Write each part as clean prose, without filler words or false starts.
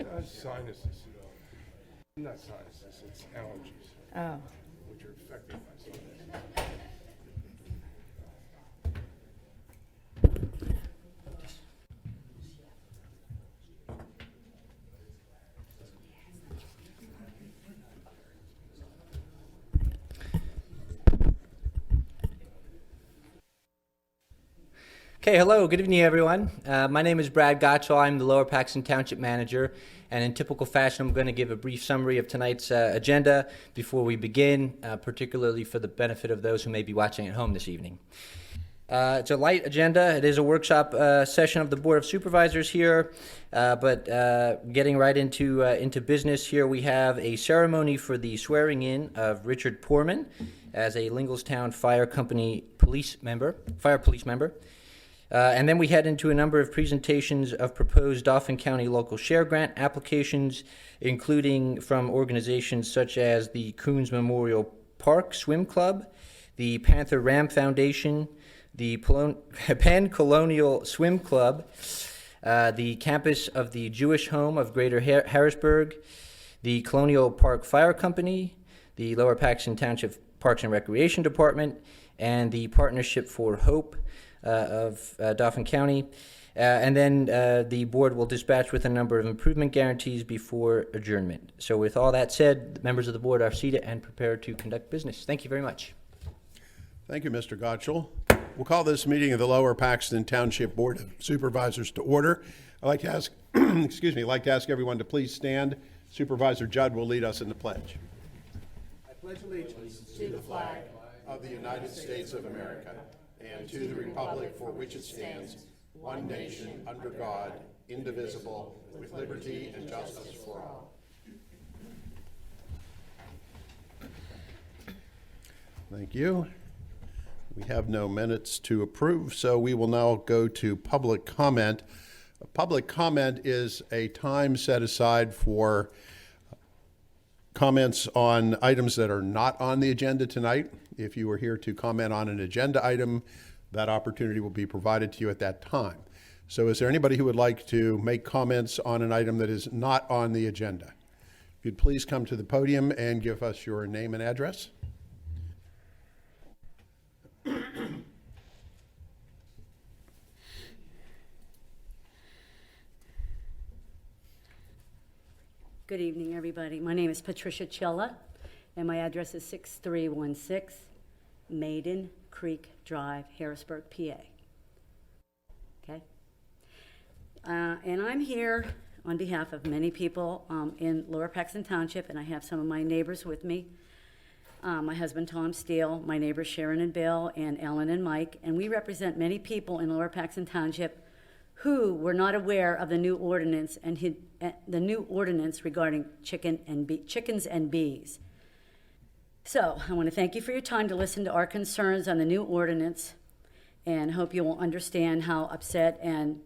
Sinuses. Not sinuses, it's allergies, Oh, which are affected by sinuses. Okay, hello, good evening, everyone. My name is Brad Gottschall. I'm the Lower Paxton Township Manager, and in typical fashion, I'm going to give a brief summary of tonight's agenda before we begin, particularly for the benefit of those who may be watching at home this evening. It's a light agenda. It is a workshop session of the Board of Supervisors here, but getting right into business here, we have a ceremony for the swearing in of Richard Poorman as a Lingelstown Fire Company fire police member. And then we head into a number of presentations of proposed Dauphin County local share grant applications, including from organizations such as the Coons Memorial Park Swim Club, the Panther Ram Foundation, the Penn Colonial Swim Club, the campus of the Jewish Home of Greater Harrisburg, the Colonial Park Fire Company, the Lower Paxton Township Parks and Recreation Department, and the Partnership for Hope of Dauphin County. And then the board will dispatch with a number of improvement guarantees before adjournment. So with all that said, members of the board are seated and prepared to conduct business. Thank you very much. Thank you, Mr. Gottschall. We'll call this meeting of the Lower Paxton Township Board of Supervisors to order. I'd like to ask, like to ask everyone to please stand. Supervisor Judd will lead us in the pledge. I pledge allegiance to the flag of the United States of America and to the republic for which it stands, one nation, under God, indivisible, with liberty and justice for all. Thank you. We have no minutes to approve, so we will now go to public comment. Public comment is a time set aside for comments on items that are not on the agenda tonight. If you are here to comment on an agenda item, that opportunity will be provided to you at that time. So is there anybody who would like to make comments on an item that is not on the agenda? If you'd please come to the podium and give us your name and address. Good evening, everybody. My name is Patricia Chilla, and my address is 6316 Maiden Creek Drive, Harrisburg, PA. Okay? And I'm here on behalf of many people in Lower Paxton Township, and I have some of my neighbors with me. My husband, Tom Steele, my neighbors Sharon and Bill, and Ellen and Mike, and we represent many people in Lower Paxton Township who were not aware of the new ordinance and the new ordinance regarding chickens and bees. So I want to thank you for your time to listen to our concerns on the new ordinance, and hope you will understand how upset and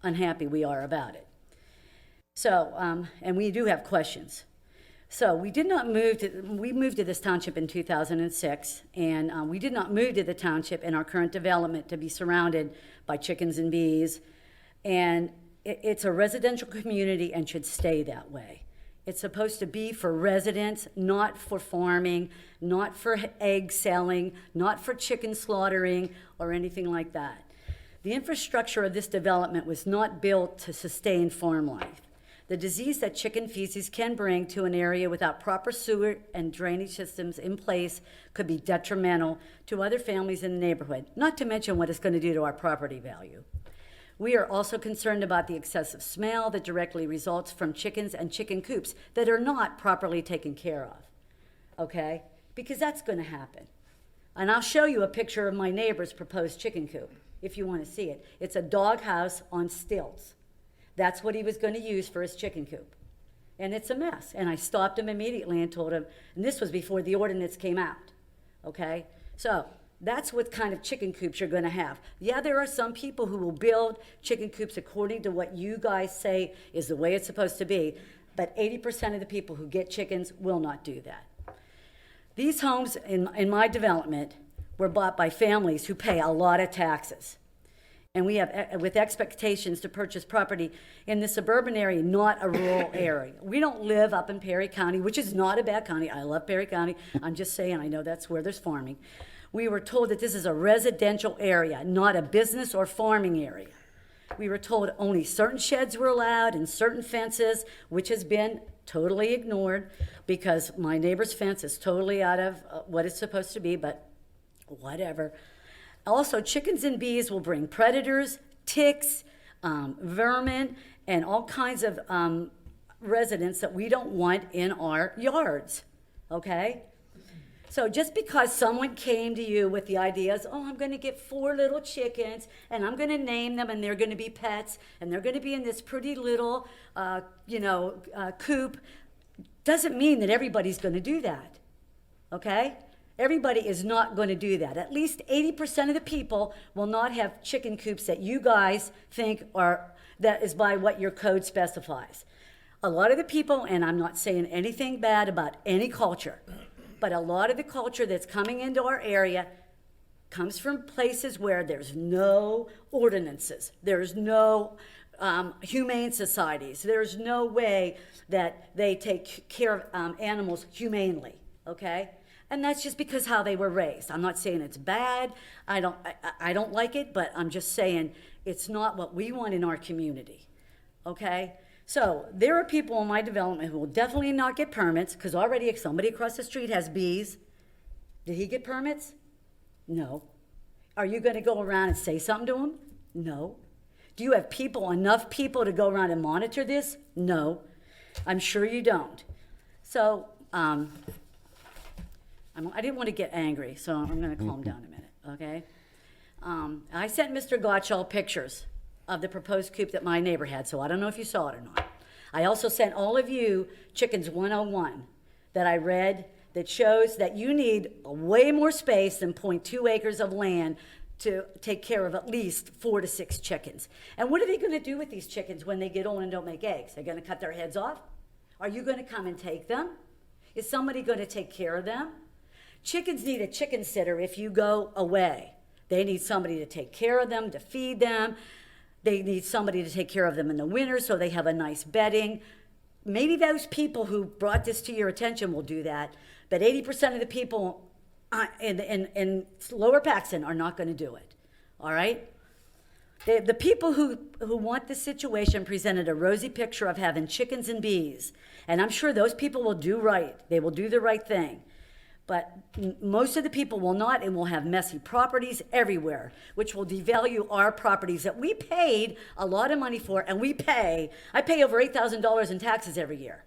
unhappy we are about it. So, and we do have questions. So we moved to this township in 2006, and we did not move to the township in our current development to be surrounded by chickens and bees. And it's a residential community and should stay that way. It's supposed to be for residents, not for farming, not for egg selling, not for chicken slaughtering, or anything like that. The infrastructure of this development was not built to sustain farm life. The disease that chicken feces can bring to an area without proper sewer and drainage systems in place could be detrimental to other families in the neighborhood, not to mention what it's going to do to our property value. We are also concerned about the excessive smell that directly results from chickens and chicken coops that are not properly taken care of, okay? Because that's going to happen. And I'll show you a picture of my neighbor's proposed chicken coop, if you want to see it. It's a doghouse on stilts. That's what he was going to use for his chicken coop. And it's a mess. And I stopped him immediately and told him, and this was before the ordinance came out, okay? So that's what kind of chicken coops you're going to have. Yeah, there are some people who will build chicken coops according to what you guys say is the way it's supposed to be, but 80% of the people who get chickens will not do that. These homes in my development were bought by families who pay a lot of taxes. And we have, with expectations to purchase property in the suburban area, not a rural area. We don't live up in Perry County, which is not a bad county. I love Perry County. I'm just saying, I know that's where there's farming. We were told that this is a residential area, not a business or farming area. We were told only certain sheds were allowed and certain fences, which has been totally ignored because my neighbor's fence is totally out of what it's supposed to be, but whatever. Also, chickens and bees will bring predators, ticks, vermin, and all kinds of residents that we don't want in our yards, okay? So just because someone came to you with the ideas, oh, I'm going to get 4 little chickens, and I'm going to name them, and they're going to be pets, and they're going to be in this pretty little, coop, doesn't mean that everybody's going to do that, okay? Everybody is not going to do that. At least 80% of the people will not have chicken coops that you guys think that is by what your code specifies. A lot of the people, and I'm not saying anything bad about any culture, but a lot of the culture that's coming into our area comes from places where there's no ordinances. There's no humane societies. There's no way that they take care of animals humanely, okay? And that's just because how they were raised. I'm not saying it's bad. I don't like it, but I'm just saying it's not what we want in our community, okay? So there are people in my development who will definitely not get permits because already if somebody across the street has bees, did he get permits? No. Are you going to go around and say something to him? No. Do you have enough people to go around and monitor this? No. I'm sure you don't. So, I didn't want to get angry, so I'm going to calm down a minute, okay? I sent Mr. Gottschall pictures of the proposed coop that my neighbor had, so I don't know if you saw it or not. I also sent all of you Chickens 101 that I read that shows that you need way more space than 0.2 acres of land to take care of at least 4 to 6 chickens. And what are they going to do with these chickens when they get old and don't make eggs? They're going to cut their heads off? Are you going to come and take them? Is somebody going to take care of them? Chickens need a chicken sitter if you go away. They need somebody to take care of them, to feed them. They need somebody to take care of them in the winter so they have a nice bedding. Maybe those people who brought this to your attention will do that, but 80% of the people in Lower Paxton are not going to do it, all right? The people who want this situation presented a rosy picture of having chickens and bees, and I'm sure those people will do right. They will do the right thing. But most of the people will not and will have messy properties everywhere, which will devalue our properties that we paid a lot of money for, and I pay over $8,000 in taxes every year.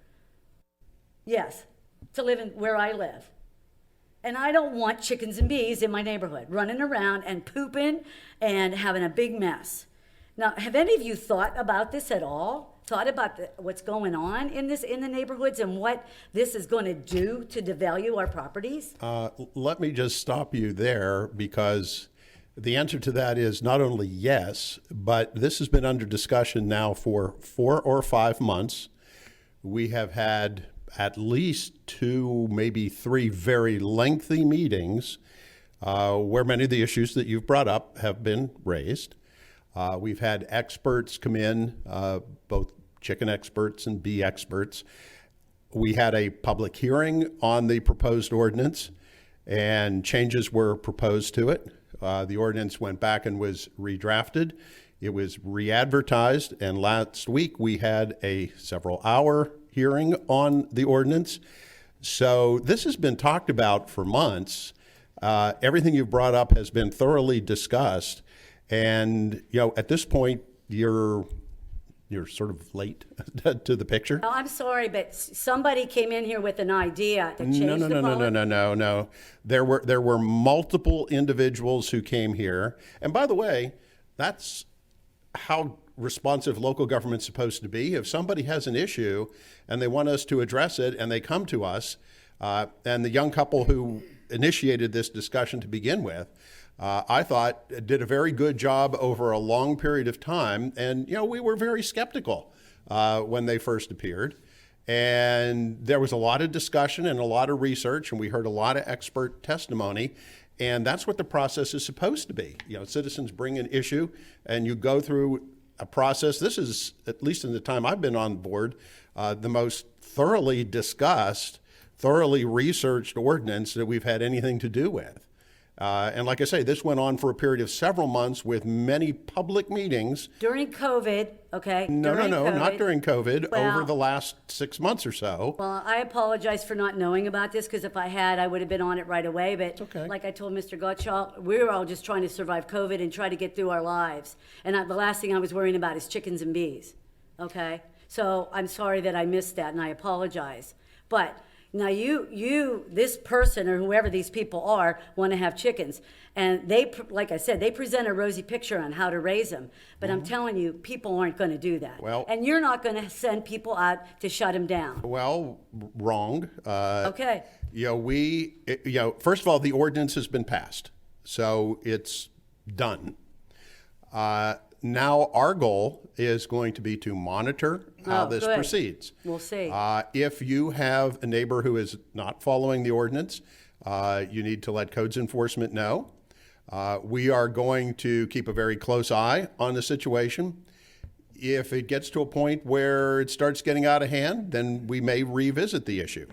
Yes, to live in where I live. And I don't want chickens and bees in my neighborhood running around and pooping and having a big mess. Now, have any of you thought about this at all? Thought about what's going on in the neighborhoods and what this is going to do to devalue our properties? Let me just stop you there because the answer to that is not only yes, but this has been under discussion now for 4 or 5 months. We have had at least 2, maybe 3 very lengthy meetings where many of the issues that you've brought up have been raised. We've had experts come in, both chicken experts and bee experts. We had a public hearing on the proposed ordinance, and changes were proposed to it. The ordinance went back and was redrafted. It was re-advertised, and last week we had a several-hour hearing on the ordinance. So this has been talked about for months. Everything you've brought up has been thoroughly discussed. And, at this point, you're sort of late to the picture. Oh, I'm sorry, but somebody came in here with an idea to change the policy. No. There were multiple individuals who came here. And by the way, that's how responsive local government's supposed to be. If somebody has an issue and they want us to address it and they come to us, and the young couple who initiated this discussion to begin with, I thought did a very good job over a long period of time. And, we were very skeptical when they first appeared. And there was a lot of discussion and a lot of research, and we heard a lot of expert testimony. And that's what the process is supposed to be. Citizens bring an issue, and you go through a process. This is, at least in the time I've been on board, the most thoroughly discussed, thoroughly researched ordinance that we've had anything to do with. And like I say, this went on for a period of several months with many public meetings. During COVID, okay? No, during COVID. not during COVID, Well, over the last 6 months or so. Well, I apologize for not knowing about this, because if I had, I would have been on it right away. But okay. like I told Mr. Gottschall, we were all just trying to survive COVID and try to get through our lives. And the last thing I was worrying about is chickens and bees, okay? So I'm sorry that I missed that, and I apologize. But now this person or whoever these people are want to have chickens. And they, like I said, they present a rosy picture on how to raise them. But I'm telling you, people aren't going to do that. Well, and you're not going to send people out to shut them down. Well, wrong. Okay. First of all, the ordinance has been passed, so it's done. Now our goal is going to be to monitor how this good. proceeds. We'll see. If you have a neighbor who is not following the ordinance, you need to let codes enforcement know. We are going to keep a very close eye on the situation. If it gets to a point where it starts getting out of hand, then we may revisit the issue.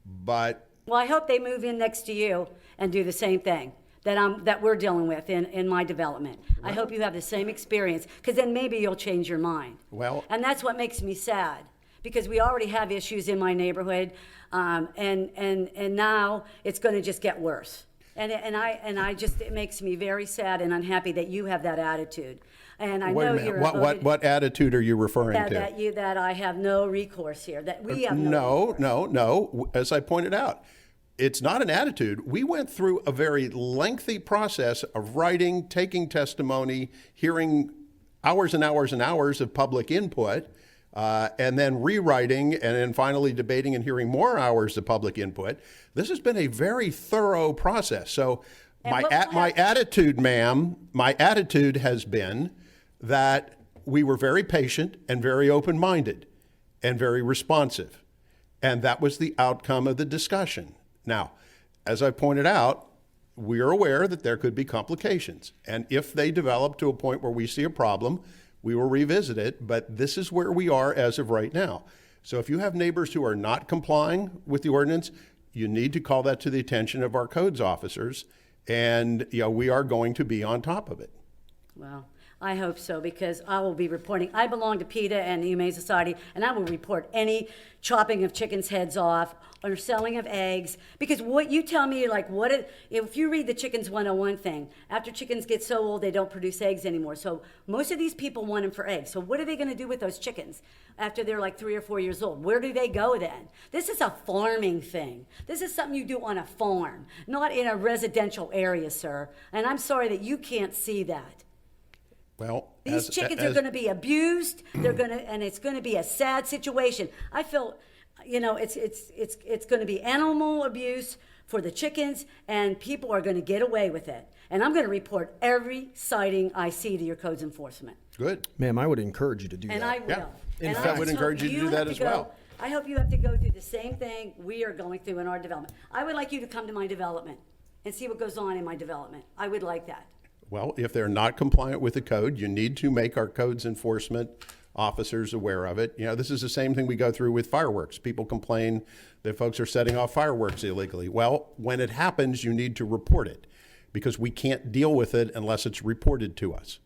But Well, I hope they move in next to you and do the same thing that we're dealing with in my development. I hope you have the same experience, because then maybe you'll change your mind. Well, and that's what makes me sad, because we already have issues in my neighborhood, and now it's going to just get worse. It makes me very sad and unhappy that you have that attitude. And I wait know a minute. you're What attitude are you referring to? that I have no recourse here. That we have No. recourse. As I pointed out, it's not an attitude. We went through a very lengthy process of writing, taking testimony, hearing hours and hours and hours of public input, and then rewriting, and then finally debating and hearing more hours of public input. This has been a very thorough process. So my attitude, ma'am, my attitude has been that we were very patient and very open-minded and very responsive. And that was the outcome of the discussion. Now, as I pointed out, we are aware that there could be complications. And if they develop to a point where we see a problem, we will revisit it. But this is where we are as of right now. So if you have neighbors who are not complying with the ordinance, you need to call that to the attention of our codes officers. And we are going to be on top of it. Well, I hope so, because I will be reporting. I belong to PETA and the Humane Society, and I will report any chopping of chickens' heads off or selling of eggs. Because what you tell me, if you read the Chickens 101 thing, after chickens get so old, they don't produce eggs anymore. So most of these people want them for eggs. So what are they going to do with those chickens after they're like 3 or 4 years old? Where do they go then? This is a farming thing. This is something you do on a farm, not in a residential area, sir. And I'm sorry that you can't see that. Well, these chickens are going to be abused. And it's going to be a sad situation. I feel, it's going to be animal abuse for the chickens, and people are going to get away with it. And I'm going to report every sighting I see to your codes enforcement. Good. Ma'am, I would encourage you to do that. And I will. Yeah. And I would encourage you to do that as well. I hope you have to go through the same thing we are going through in our development. I would like you to come to my development and see what goes on in my development. I would like that. Well, if they're not compliant with the code, you need to make our codes enforcement officers aware of it. This is the same thing we go through with fireworks. People complain that folks are setting off fireworks illegally. Well, when it happens, you need to report it, because we can't deal with it unless it's reported to us.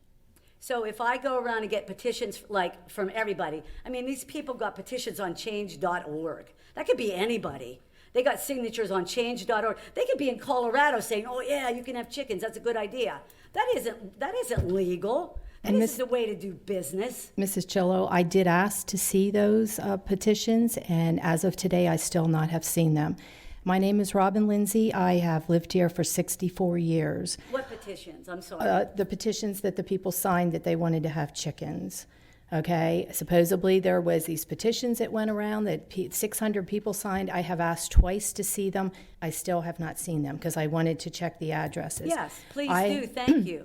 So if I go around and get petitions from everybody, these people got petitions on change.org. That could be anybody. They got signatures on change.org. They could be in Colorado saying, "Oh yeah, you can have chickens. That's a good idea." That isn't legal. That isn't the way to do business. Mrs. Chillo, I did ask to see those petitions, and as of today, I still not have seen them. My name is Robin Lindsay. I have lived here for 64 years. What petitions? I'm sorry. The petitions that the people signed that they wanted to have chickens. Okay, supposedly there was these petitions that went around that 600 people signed. I have asked twice to see them. I still have not seen them because I wanted to check the addresses. Yes, please do. Thank you.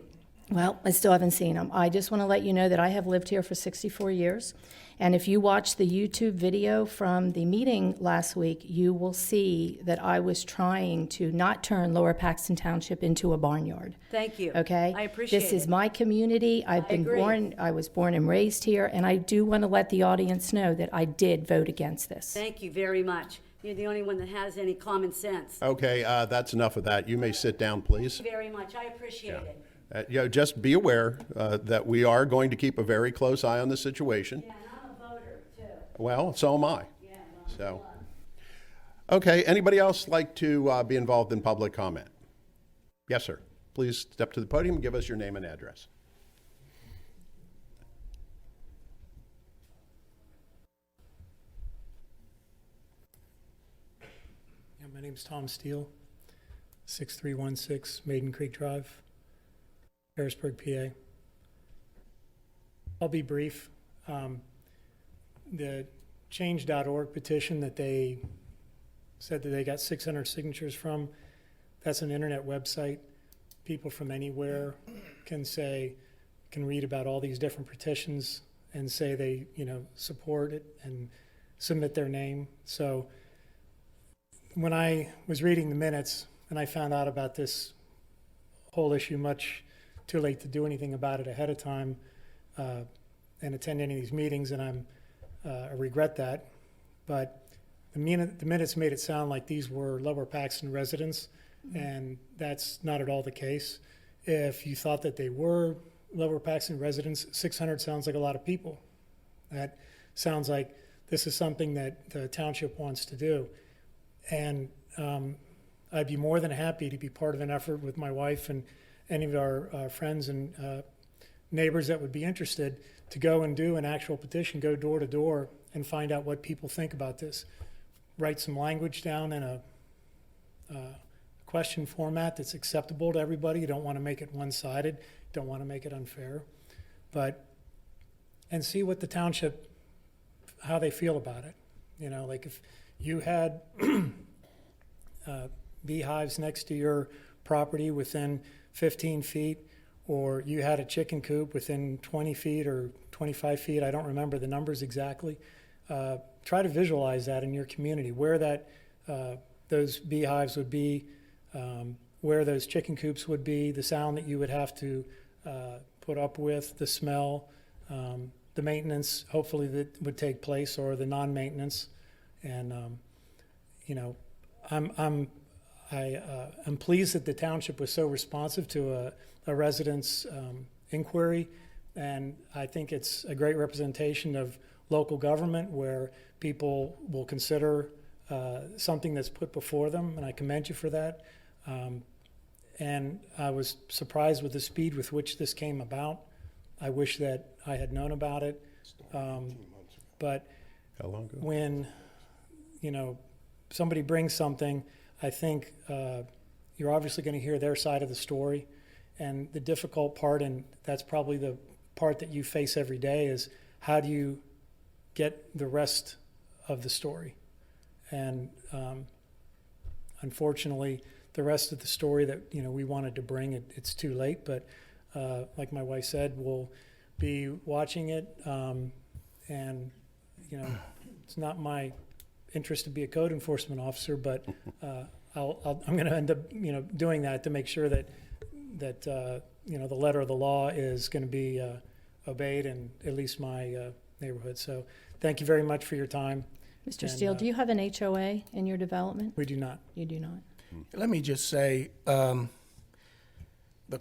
Well, I still haven't seen them. I just want to let you know that I have lived here for 64 years. And if you watch the YouTube video from the meeting last week, you will see that I was trying to not turn Lower Paxton Township into a barnyard. Thank you. Okay? I appreciate This is it. my community. I was born and raised here, and I do want to let the audience know that I did vote against this. Thank you very much. You're the only one that has any common sense. Okay, that's enough of that. You may sit down, please. Thank you very much. I appreciate it. Just be aware that we are going to keep a very close eye on the situation. Yeah, and I'm a voter, too. Well, so am I. Yeah, So, okay, anybody else like to be involved in public comment? Yes, sir. Please step to the podium and give us your name and address. Yeah, my name's Tom Steele, 6316 Maiden Creek Drive, Harrisburg, PA. I'll be brief. The change.org petition that they said that they got 600 signatures from, that's an internet website. People from anywhere can read about all these different petitions and say they, support it and submit their name. So when I was reading the minutes and I found out about this whole issue much too late to do anything about it ahead of time and attend any of these meetings, and I regret that. But the minutes made it sound like these were Lower Paxton residents, and that's not at all the case. If you thought that they were Lower Paxton residents, 600 sounds like a lot of people. That sounds like this is something that the township wants to do. And I'd be more than happy to be part of an effort with my wife and any of our friends and neighbors that would be interested to go and do an actual petition, go door to door and find out what people think about this. Write some language down in a question format that's acceptable to everybody. You don't want to make it one-sided, don't want to make it unfair, and see what the township, how they feel about it. Like if you had beehives next to your property within 15 feet, or you had a chicken coop within 20 feet or 25 feet, I don't remember the numbers exactly. Try to visualize that in your community, where those beehives would be, where those chicken coops would be, the sound that you would have to put up with, the smell, the maintenance, hopefully that would take place, or the non-maintenance. And I'm pleased that the township was so responsive to a resident's inquiry, and I think it's a great representation of local government where people will consider something that's put before them, and I commend you for that. And I was surprised with the speed with which this came about. I wish that I had known about it. But How long ago? when, somebody brings something, I think you're obviously going to hear their side of the story. And the difficult part, and that's probably the part that you face every day, is how do you get the rest of the story? And unfortunately, the rest of the story that we wanted to bring, it's too late. But like my wife said, we'll be watching it, and it's not my interest to be a code enforcement officer, but I'm going to end up doing that to make sure that the letter of the law is going to be obeyed in at least my neighborhood. So thank you very much for your time. Mr. Steele, do you have an HOA in your development? We do not. You do not. Let me just say, the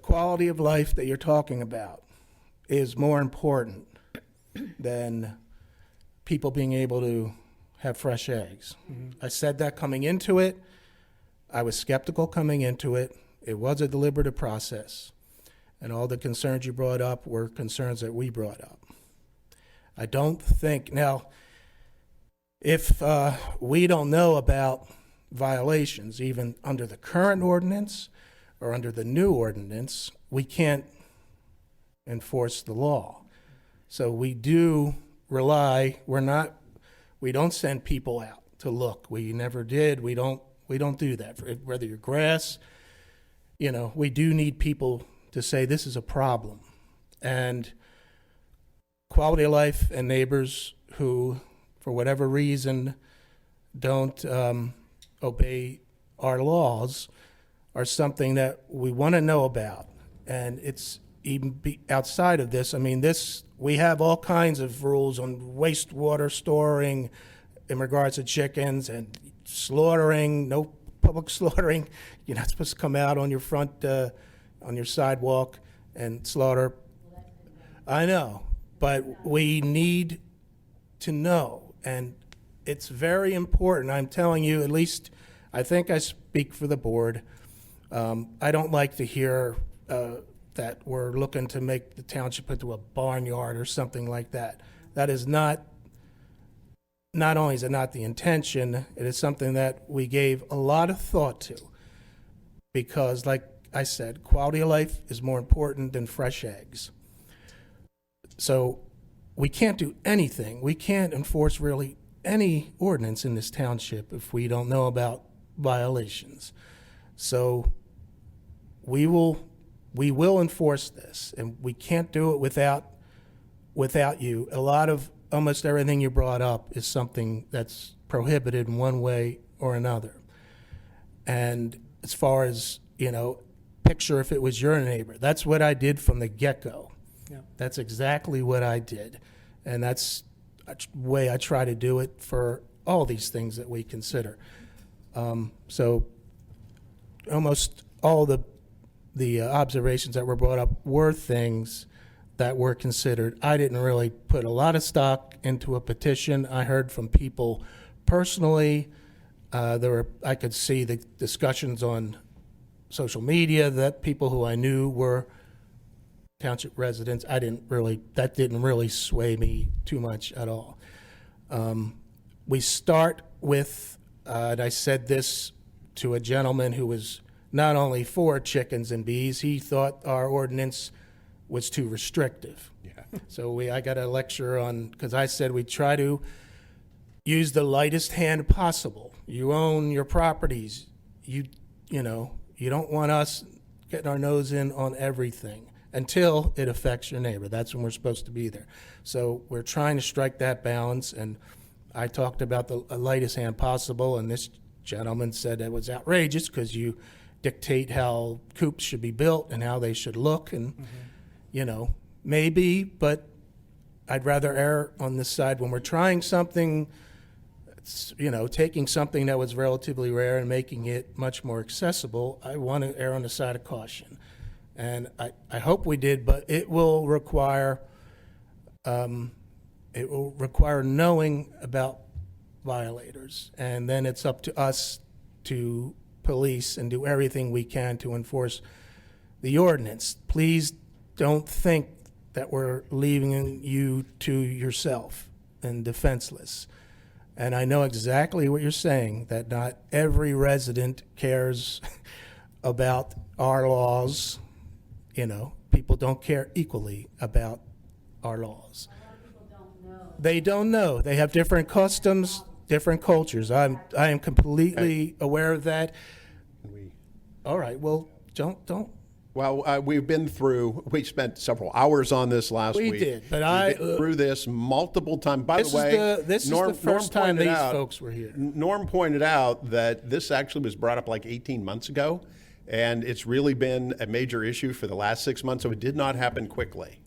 quality of life that you're talking about is more important than people being able to have fresh eggs. Mm-hmm. I said that coming into it. I was skeptical coming into it. It was a deliberative process. And all the concerns you brought up were concerns that we brought up. I don't think, now, if we don't know about violations, even under the current ordinance or under the new ordinance, we can't enforce the law. So we do rely, we don't send people out to look. We never did. We don't do that. Whether you're grass, we do need people to say this is a problem. And quality of life and neighbors who, for whatever reason, don't obey our laws are something that we want to know about. And it's even outside of this. I mean, we have all kinds of rules on wastewater storing in regards to chickens and slaughtering, no public slaughtering. You're not supposed to come out on your front, on your sidewalk and slaughter. I know, but we need to know. And it's very important. I'm telling you, at least I think I speak for the board. I don't like to hear that we're looking to make the township into a barnyard or something like that. That is not only is it not the intention, it is something that we gave a lot of thought to. Because, like I said, quality of life is more important than fresh eggs. So we can't do anything. We can't enforce really any ordinance in this township if we don't know about violations. So we will enforce this, and we can't do it without you. Almost everything you brought up is something that's prohibited in one way or another. And as far as, picture if it was your neighbor, that's what I did from the get-go. Yeah. That's exactly what I did. And that's the way I try to do it for all these things that we consider. So almost all the observations that were brought up were things that were considered. I didn't really put a lot of stock into a petition. I heard from people personally. I could see the discussions on social media that people who I knew were township residents. That didn't really sway me too much at all. We start with, and I said this to a gentleman who was not only for chickens and bees, he thought our ordinance was too restrictive. Yeah. So I got a lecture on, because I said we try to use the lightest hand possible. You own your properties. You don't want us getting our nose in on everything until it affects your neighbor. That's when we're supposed to be there. So we're trying to strike that balance, and I talked about the lightest hand possible, and this gentleman said it was outrageous because you dictate how coops should be built and how they should look, and maybe, but I'd rather err on this side when we're trying something, taking something that was relatively rare and making it much more accessible. I want to err on the side of caution, and I hope we did, but it will require knowing about violators, and then it's up to us to police and do everything we can to enforce the ordinance. Please don't think that we're leaving you to yourself and defenseless. And I know exactly what you're saying, that not every resident cares about our laws. People don't care equally about our laws. They don't know. They have different customs, different cultures. I am completely aware of that. All right. Well, don't. Well, we spent several hours on this last week. We did, but We've been through this multiple times. By the way, this is the first time these folks were here. Norm pointed out that this actually was brought up like 18 months ago, and it's really been a major issue for the last 6 months, so it did not happen quickly.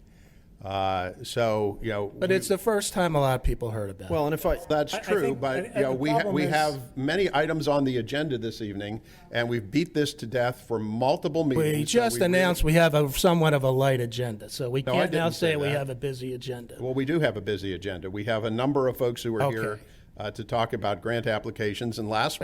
But it's the first time a lot of people heard about it. Well, and That's true, but we have many items on the agenda this evening, and we've beat this to death for multiple meetings. We just announced we have somewhat of a light agenda, so we No, I can't now didn't say say we that. have a busy agenda. Well, we do have a busy agenda. We have a number of folks who are here to talk about grant applications. And last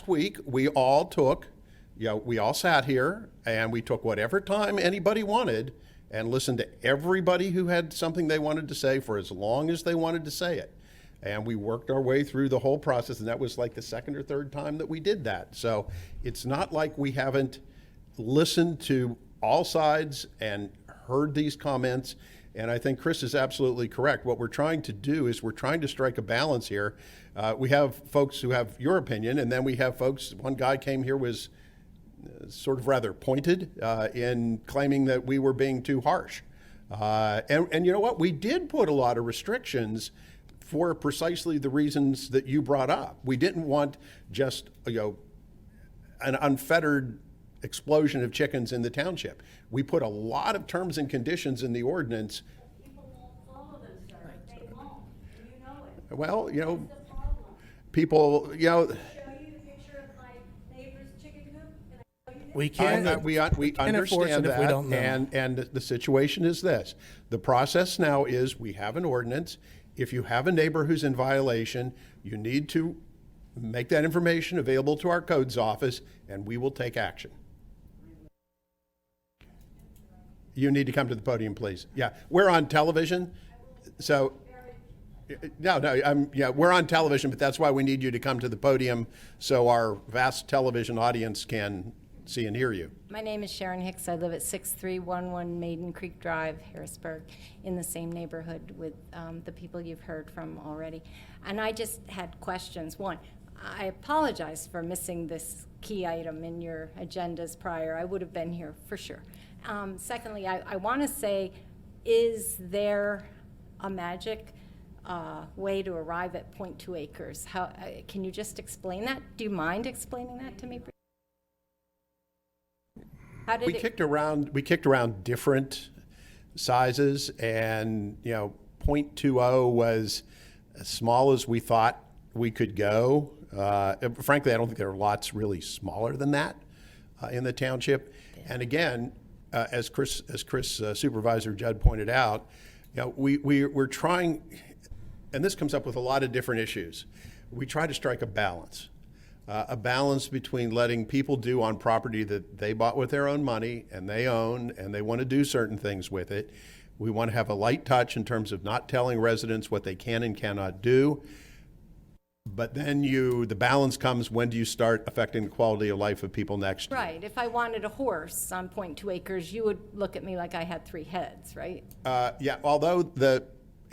week we all sat here and we took whatever time anybody wanted and listened to everybody who had something they wanted to say for as long as they wanted to say it. And we worked our way through the whole process, and that was like the second or third time that we did that. So it's not like we haven't listened to all sides and heard these comments. And I think Chris is absolutely correct. What we're trying to do is we're trying to strike a balance here. We have folks who have your opinion, and then we have folks, one guy came here was sort of rather pointed in claiming that we were being too harsh. And you know what? We did put a lot of restrictions for precisely the reasons that you brought up. We didn't want just, an unfettered explosion of chickens in the township. We put a lot of terms and conditions in the ordinance. But people won't follow them, sir. They won't. You know it. Well, That's the problem. people, Show you the picture of my neighbor's chicken coop, and I show you this. We can't. we can't enforce understand it if we that, don't know. and the situation is this. The process now is we have an ordinance. If you have a neighbor who's in violation, you need to make that information available to our codes office, and we will take action. You need to come to the podium, please. Yeah, we're on television, so, we're on television, but that's why we need you to come to the podium so our vast television audience can see and hear you. My name is Sharon Hicks. I live at 6311 Maiden Creek Drive, Harrisburg, in the same neighborhood with the people you've heard from already. And I just had questions. One, I apologize for missing this key item in your agendas prior. I would have been here for sure. Secondly, I want to say, is there a magic way to arrive at 0.2 acres? How can you just explain that? Do you mind explaining that to me? How did We kicked around different sizes, and 0.20 was as small as we thought we could go. Frankly, I don't think there are lots really smaller than that in the township. And again, as Chris Supervisor Judd pointed out, we're trying, and this comes up with a lot of different issues. We try to strike a balance between letting people do on property that they bought with their own money and they own, and they want to do certain things with it. We want to have a light touch in terms of not telling residents what they can and cannot do. But then the balance comes, when do you start affecting the quality of life of people next to you? Right. If I wanted a horse on 0.2 acres, you would look at me like I had 3 heads, right? Yeah, although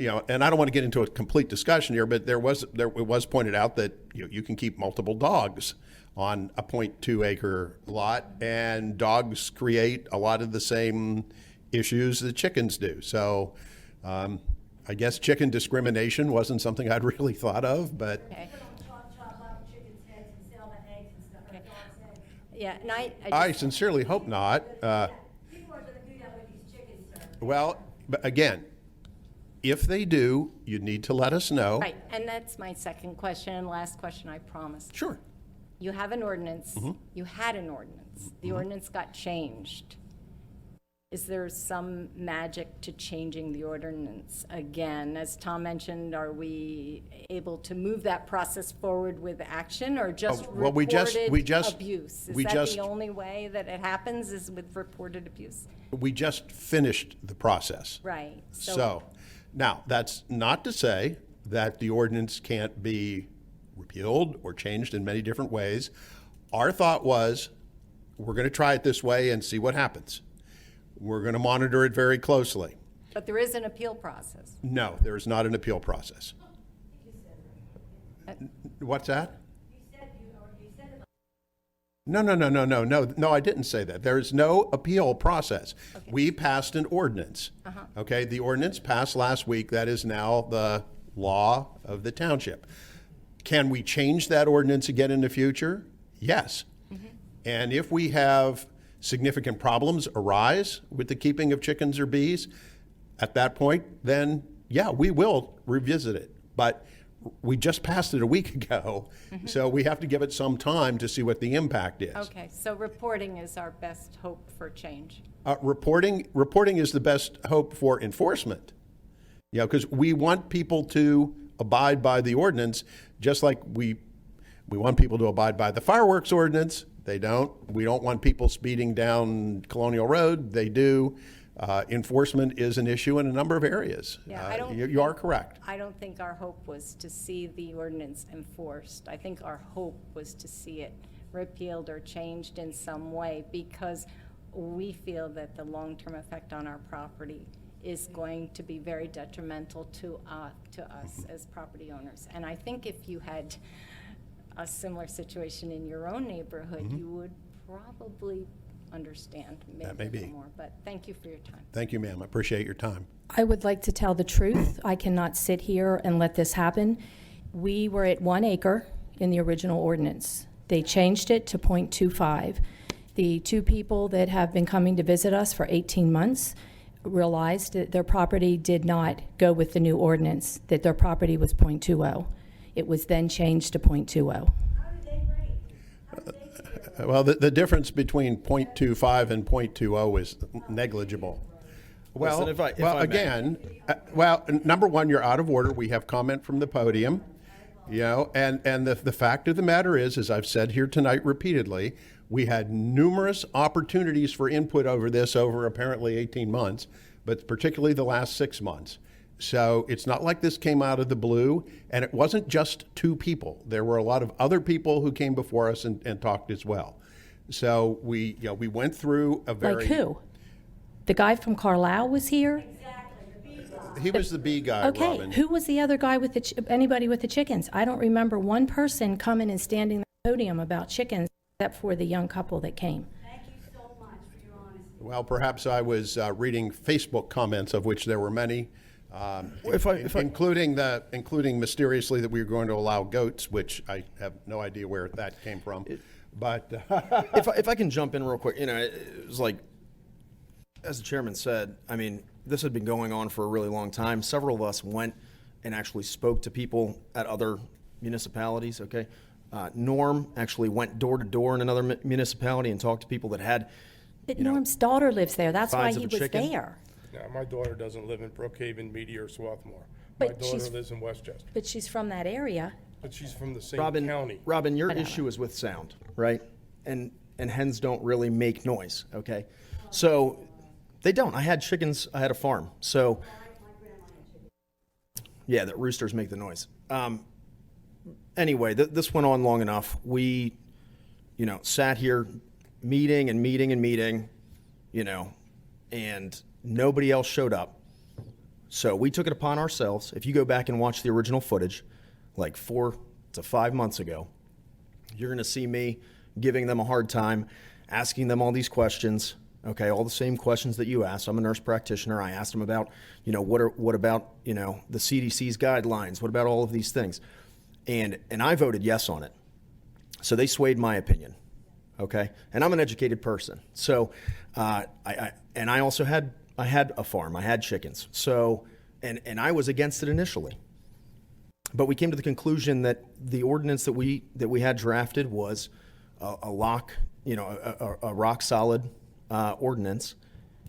and I don't want to get into a complete discussion here, but it was pointed out that you can keep multiple dogs on a 0.2 acre lot, and dogs create a lot of the same issues that chickens do. So I guess chicken discrimination wasn't something I'd really thought of, but Okay. Chop up chicken's heads and sell the eggs and stuff, or dog's eggs. Yeah, and I sincerely hope not. People are gonna do that with these chickens, sir. Well, but again, if they do, you need to let us know. Right, and that's my second question and last question, I promise. Sure. You have an ordinance. Mm-hmm. You had an ordinance. The ordinance got changed. Is there some magic to changing the ordinance again? As Tom mentioned, are we able to move that process forward with action, or just well, we just- abuse? Is we that just- the only way that it happens, is with reported abuse? We just finished the process. Right. So, now, that's not to say that the ordinance can't be repealed or changed in many different ways. Our thought was, we're going to try it this way and see what happens. We're going to monitor it very closely. But there is an appeal process. No, there is not an appeal process. What's that? No, I didn't say that. There is no appeal process. Okay. We passed an ordinance. Okay, the ordinance passed last week. That is now the law of the township. Can we change that ordinance again in the future? Yes. And if we have significant problems arise with the keeping of chickens or bees, at that point, then yeah, we will revisit it. But we just passed it a week ago, so we have to give it some time to see what the impact is. Okay, so reporting is our best hope for change. Reporting is the best hope for enforcement. Because we want people to abide by the ordinance, just like we want people to abide by the fireworks ordinance. They don't. We don't want people speeding down Colonial Road. They do. Enforcement is an issue in a number of areas. Yeah, you are correct. I don't think our hope was to see the ordinance enforced. I think our hope was to see it repealed or changed in some way, because we feel that the long-term effect on our property is going to be very detrimental to us as property owners. And I think if you had a similar situation in your own neighborhood, you would probably understand maybe That may a little be. more. But thank you for your time. Thank you, ma'am. I appreciate your time. I would like to tell the truth. I cannot sit here and let this happen. We were at 1 acre in the original ordinance. They changed it to .25. The two people that have been coming to visit us for 18 months realized that their property did not go with the new ordinance, that their property was .20. It was then changed to .20. Well, the difference between .25 and .20 is negligible. Well, Listen, if well, I may. again, number one, you're out of order. We have comment from the podium, you know, and the fact of the matter is, as I've said here tonight repeatedly, we had numerous opportunities for input over this over apparently 18 months, but particularly the last 6 months. So it's not like this came out of the blue, and it wasn't just two people. There were a lot of other people who came before us and talked as well. So we went through a very... Like who? The guy from Carlisle was here? He was the bee guy, Okay, Robin. who was the other guy with anybody with the chickens? I don't remember one person coming and standing at the podium about chickens, except for the young couple that came. Thank you so much for your honesty. Well, perhaps I was reading Facebook comments, of which there were many, including mysteriously that we were going to allow goats, which I have no idea where that came from. But if I can jump in real quick, it was like, as the chairman said, I mean, this had been going on for a really long time. Several of us went and actually spoke to people at other municipalities, okay? Norm actually went door to door in another municipality and talked to people that had, But Norm's daughter lives there, that's why size of he a was chicken. there. Now, my daughter doesn't live in Brookhaven, Meteor, Swarthmore. My But daughter she's- lives in Westchester, But she's from that area. but she's from the same county. Robin, your Whatever. issue is with sound, right? And hens don't really make noise, okay? So they don't. I had chickens. I had a farm. So yeah, that roosters make the noise. Anyway, this went on long enough. We, sat here meeting and meeting and meeting, and nobody else showed up. So we took it upon ourselves. If you go back and watch the original footage, like 4 to 5 months ago, you're going to see me giving them a hard time, asking them all these questions, okay, all the same questions that you asked. I'm a nurse practitioner. I asked them about, what about, the CDC's guidelines? What about all of these things? And I voted yes on it. So they swayed my opinion, okay? And I'm an educated person. So I also had a farm. I had chickens. So, and I was against it initially. But we came to the conclusion that the ordinance that we had drafted was a rock solid ordinance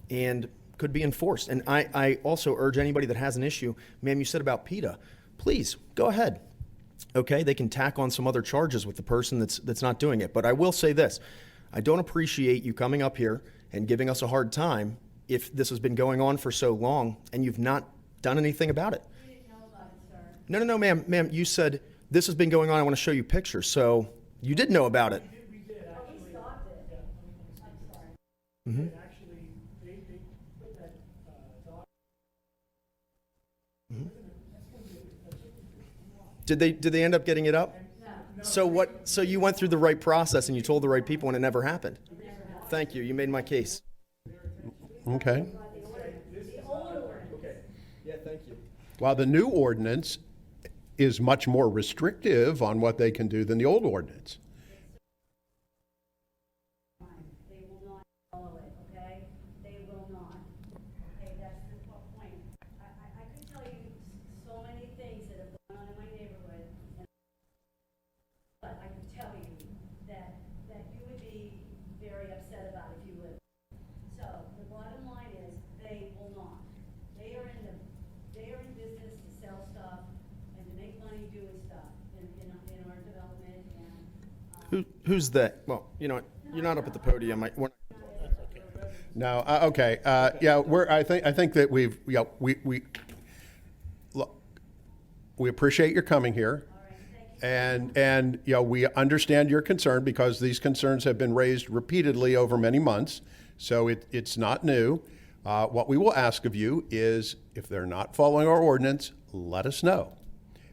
and could be enforced. And I also urge anybody that has an issue, ma'am, you said about PETA, please go ahead. Okay, they can tack on some other charges with the person that's not doing it. But I will say this, I don't appreciate you coming up here and giving us a hard time if this has been going on for so long and you've not done anything about it. You didn't know about it, sir. No, ma'am, you said this has been going on, I want to show you pictures. So you did know about it. We stopped it. I'm sorry. Mm-hmm. Actually, they put that dog. Did they end up getting it up? No. So you went through the right process and you told the right people and it never happened. Thank you. You made my case. Okay. Yeah, thank you. Well, the new ordinance is much more restrictive on what they can do than the old ordinance. They will not follow it, okay? They will not. Okay, that's the point. I could tell you so many things that have gone on in my neighborhood, but I could tell you that you would be very upset about if you lived. So the bottom line is, they will not. They are in business to sell stuff and to make money doing stuff in our development and. Who's that? Well, you know what? You're not up at the podium. No, okay, yeah, I think that we appreciate your coming here. And we understand your concern because these concerns have been raised repeatedly over many months. So it's not new. What we will ask of you is if they're not following our ordinance, let us know.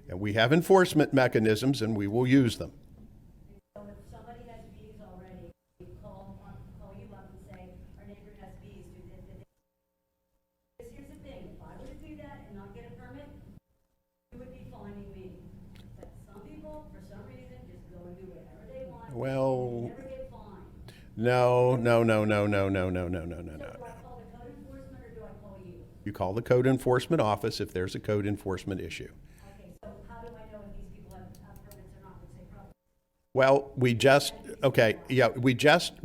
And we have enforcement mechanisms and we will use them. So if somebody has bees already, you call No, no, no, no, no, no, no, no, no, no, no. Do I call the code enforcement or do I call you? You call the code enforcement office if there's a code enforcement issue. Okay, so how do I know if these people have permits or not? Would say probably. Well, we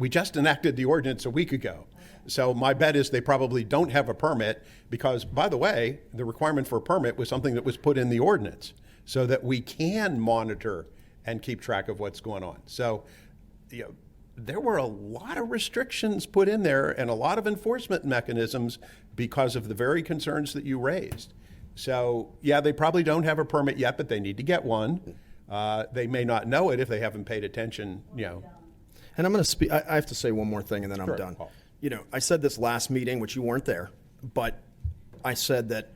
just enacted the ordinance a week ago. So my bet is they probably don't have a permit because, by the way, the requirement for a permit was something that was put in the ordinance so that we can monitor and keep track of what's going on. So, there were a lot of restrictions put in there and a lot of enforcement mechanisms because of the very concerns that you raised. So, yeah, they probably don't have a permit yet, but they need to get one. They may not know it if they haven't paid attention, And I'm going to speak, I have to say one more thing and then I'm Sure. done. I said this last meeting, which you weren't there, but I said that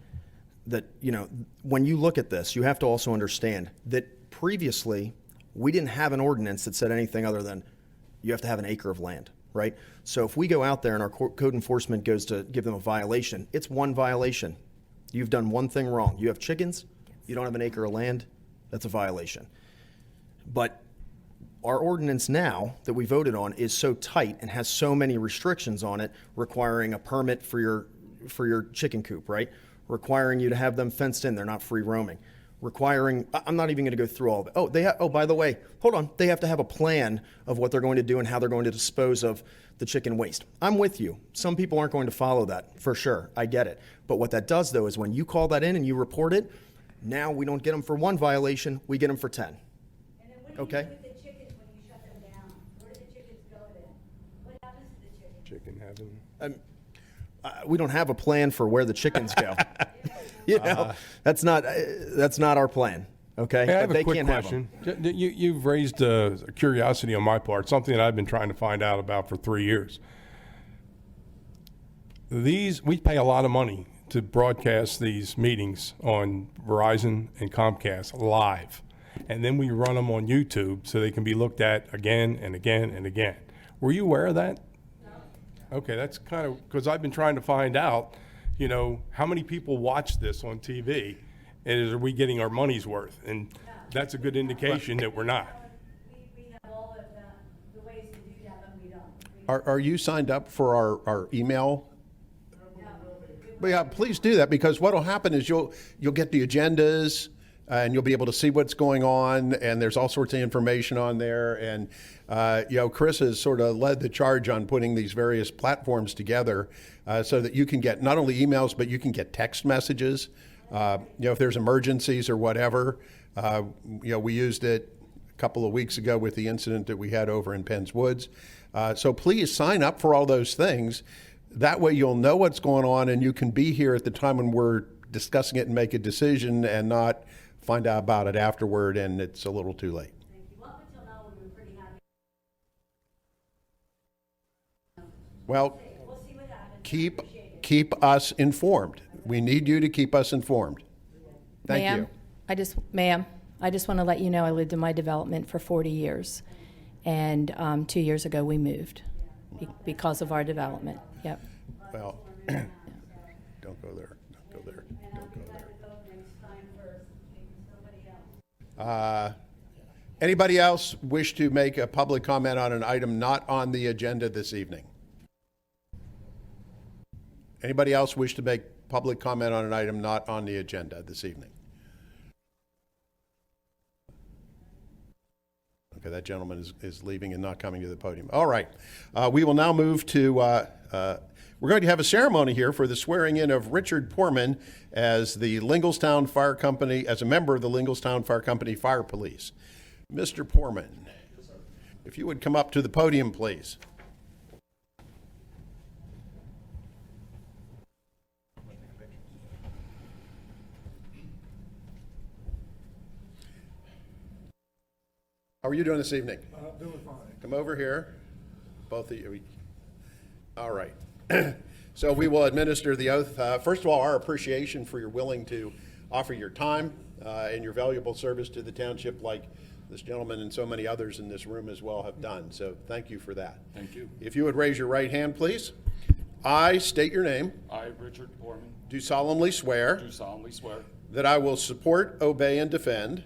when you look at this, you have to also understand that previously we didn't have an ordinance that said anything other than you have to have an acre of land, right? So if we go out there and our code enforcement goes to give them a violation, it's one violation. You've done one thing wrong. You have chickens, you don't have an acre of land, that's a violation. But our ordinance now that we voted on is so tight and has so many restrictions on it, requiring a permit for your chicken coop, right? Requiring you to have them fenced in, they're not free roaming. Requiring, I'm not even going to go through all of it. By the way, hold on, they have to have a plan of what they're going to do and how they're going to dispose of the chicken waste. I'm with you. Some people aren't going to follow that, for sure. I get it. But what that does, though, is when you call that in and you report it, now we don't get them for one violation, we get them for 10. And then what do Okay? you do with the chickens when you shut them down? Where do the chickens go then? What happens to the chickens? Chicken heaven. We don't have a plan for where the chickens go. That's not our plan. Okay, Hey, I have But a quick question. You've raised a curiosity on my part, something that I've been trying to find out about for 3 years. We pay a lot of money to broadcast these meetings on Verizon and Comcast live. And then we run them on YouTube so they can be looked at again and again and again. Were you aware of that? No. Okay, that's kind of, because I've been trying to find out, how many people watch this on TV, and are we getting our money's worth? And that's a good indication that we're not. We have all of the ways to do that, but we don't. Are you signed up for our email? But yeah, please do that because what will happen is you'll get the agendas and you'll be able to see what's going on and there's all sorts of information on there. And, Chris has sort of led the charge on putting these various platforms together so that you can get not only emails, but you can get text messages. If there's emergencies or whatever, we used it a couple of weeks ago with the incident that we had over in Penn's Woods. So please sign up for all those things. That way you'll know what's going on and you can be here at the time when we're discussing it and make a decision and not find out about it afterward and it's a little too late. Thank you. Up until now, we've been pretty happy. Well, We'll see what happens. keep us informed. We need you to keep us informed. Thank Ma'am, you. Ma'am, I just want to let you know I lived in my development for 40 years. And 2 years ago, we moved because of our development. Yep. Well, don't go there. Don't go there. Don't go there. Anybody else wish to make a public comment on an item not on the agenda this evening? Anybody else wish to make public comment on an item not on the agenda this evening? Okay, that gentleman is leaving and not coming to the podium. All right. We will now move to, we're going to have a ceremony here for the swearing in of Richard Poorman as the Lingelstown Fire Company, as a member of the Lingelstown Fire Company Fire Police. Mr. Poorman, if you would come up to the podium, please. How are you doing this evening? Doing fine. Come over here, both of you. All right. So we will administer the oath. First of all, our appreciation for your willing to offer your time and your valuable service to the township like this gentleman and so many others in this room as well have done. So thank you for that. Thank you. If you would raise your right hand, please. I state your name. I, Richard Poorman, Do solemnly swear do solemnly swear that I will support, obey, and defend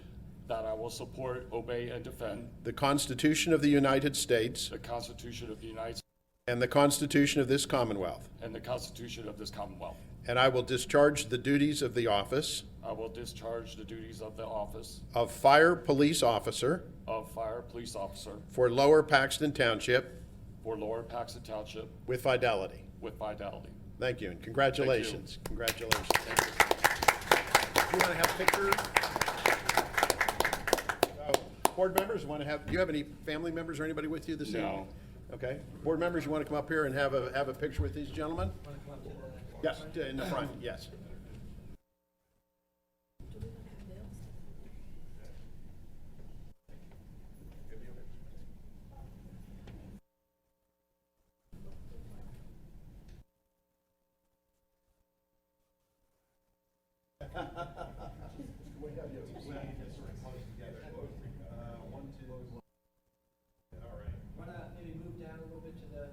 that I will support, obey, and defend the Constitution of the United States the Constitution of the United States and the Constitution of this Commonwealth. and the Constitution of this Commonwealth. And I will discharge the duties of the office I will discharge the duties of the office of Fire Police Officer of Fire Police Officer for Lower Paxton Township for Lower Paxton Township with fidelity. with fidelity. Thank you, and congratulations. Congratulations. You want to have pictures? Board members, do you have any family members or anybody with you this evening? No. Okay. Board members, you want to come up here and have a picture with these gentlemen? Yes, in the front, yes. Maybe move down a little bit to the.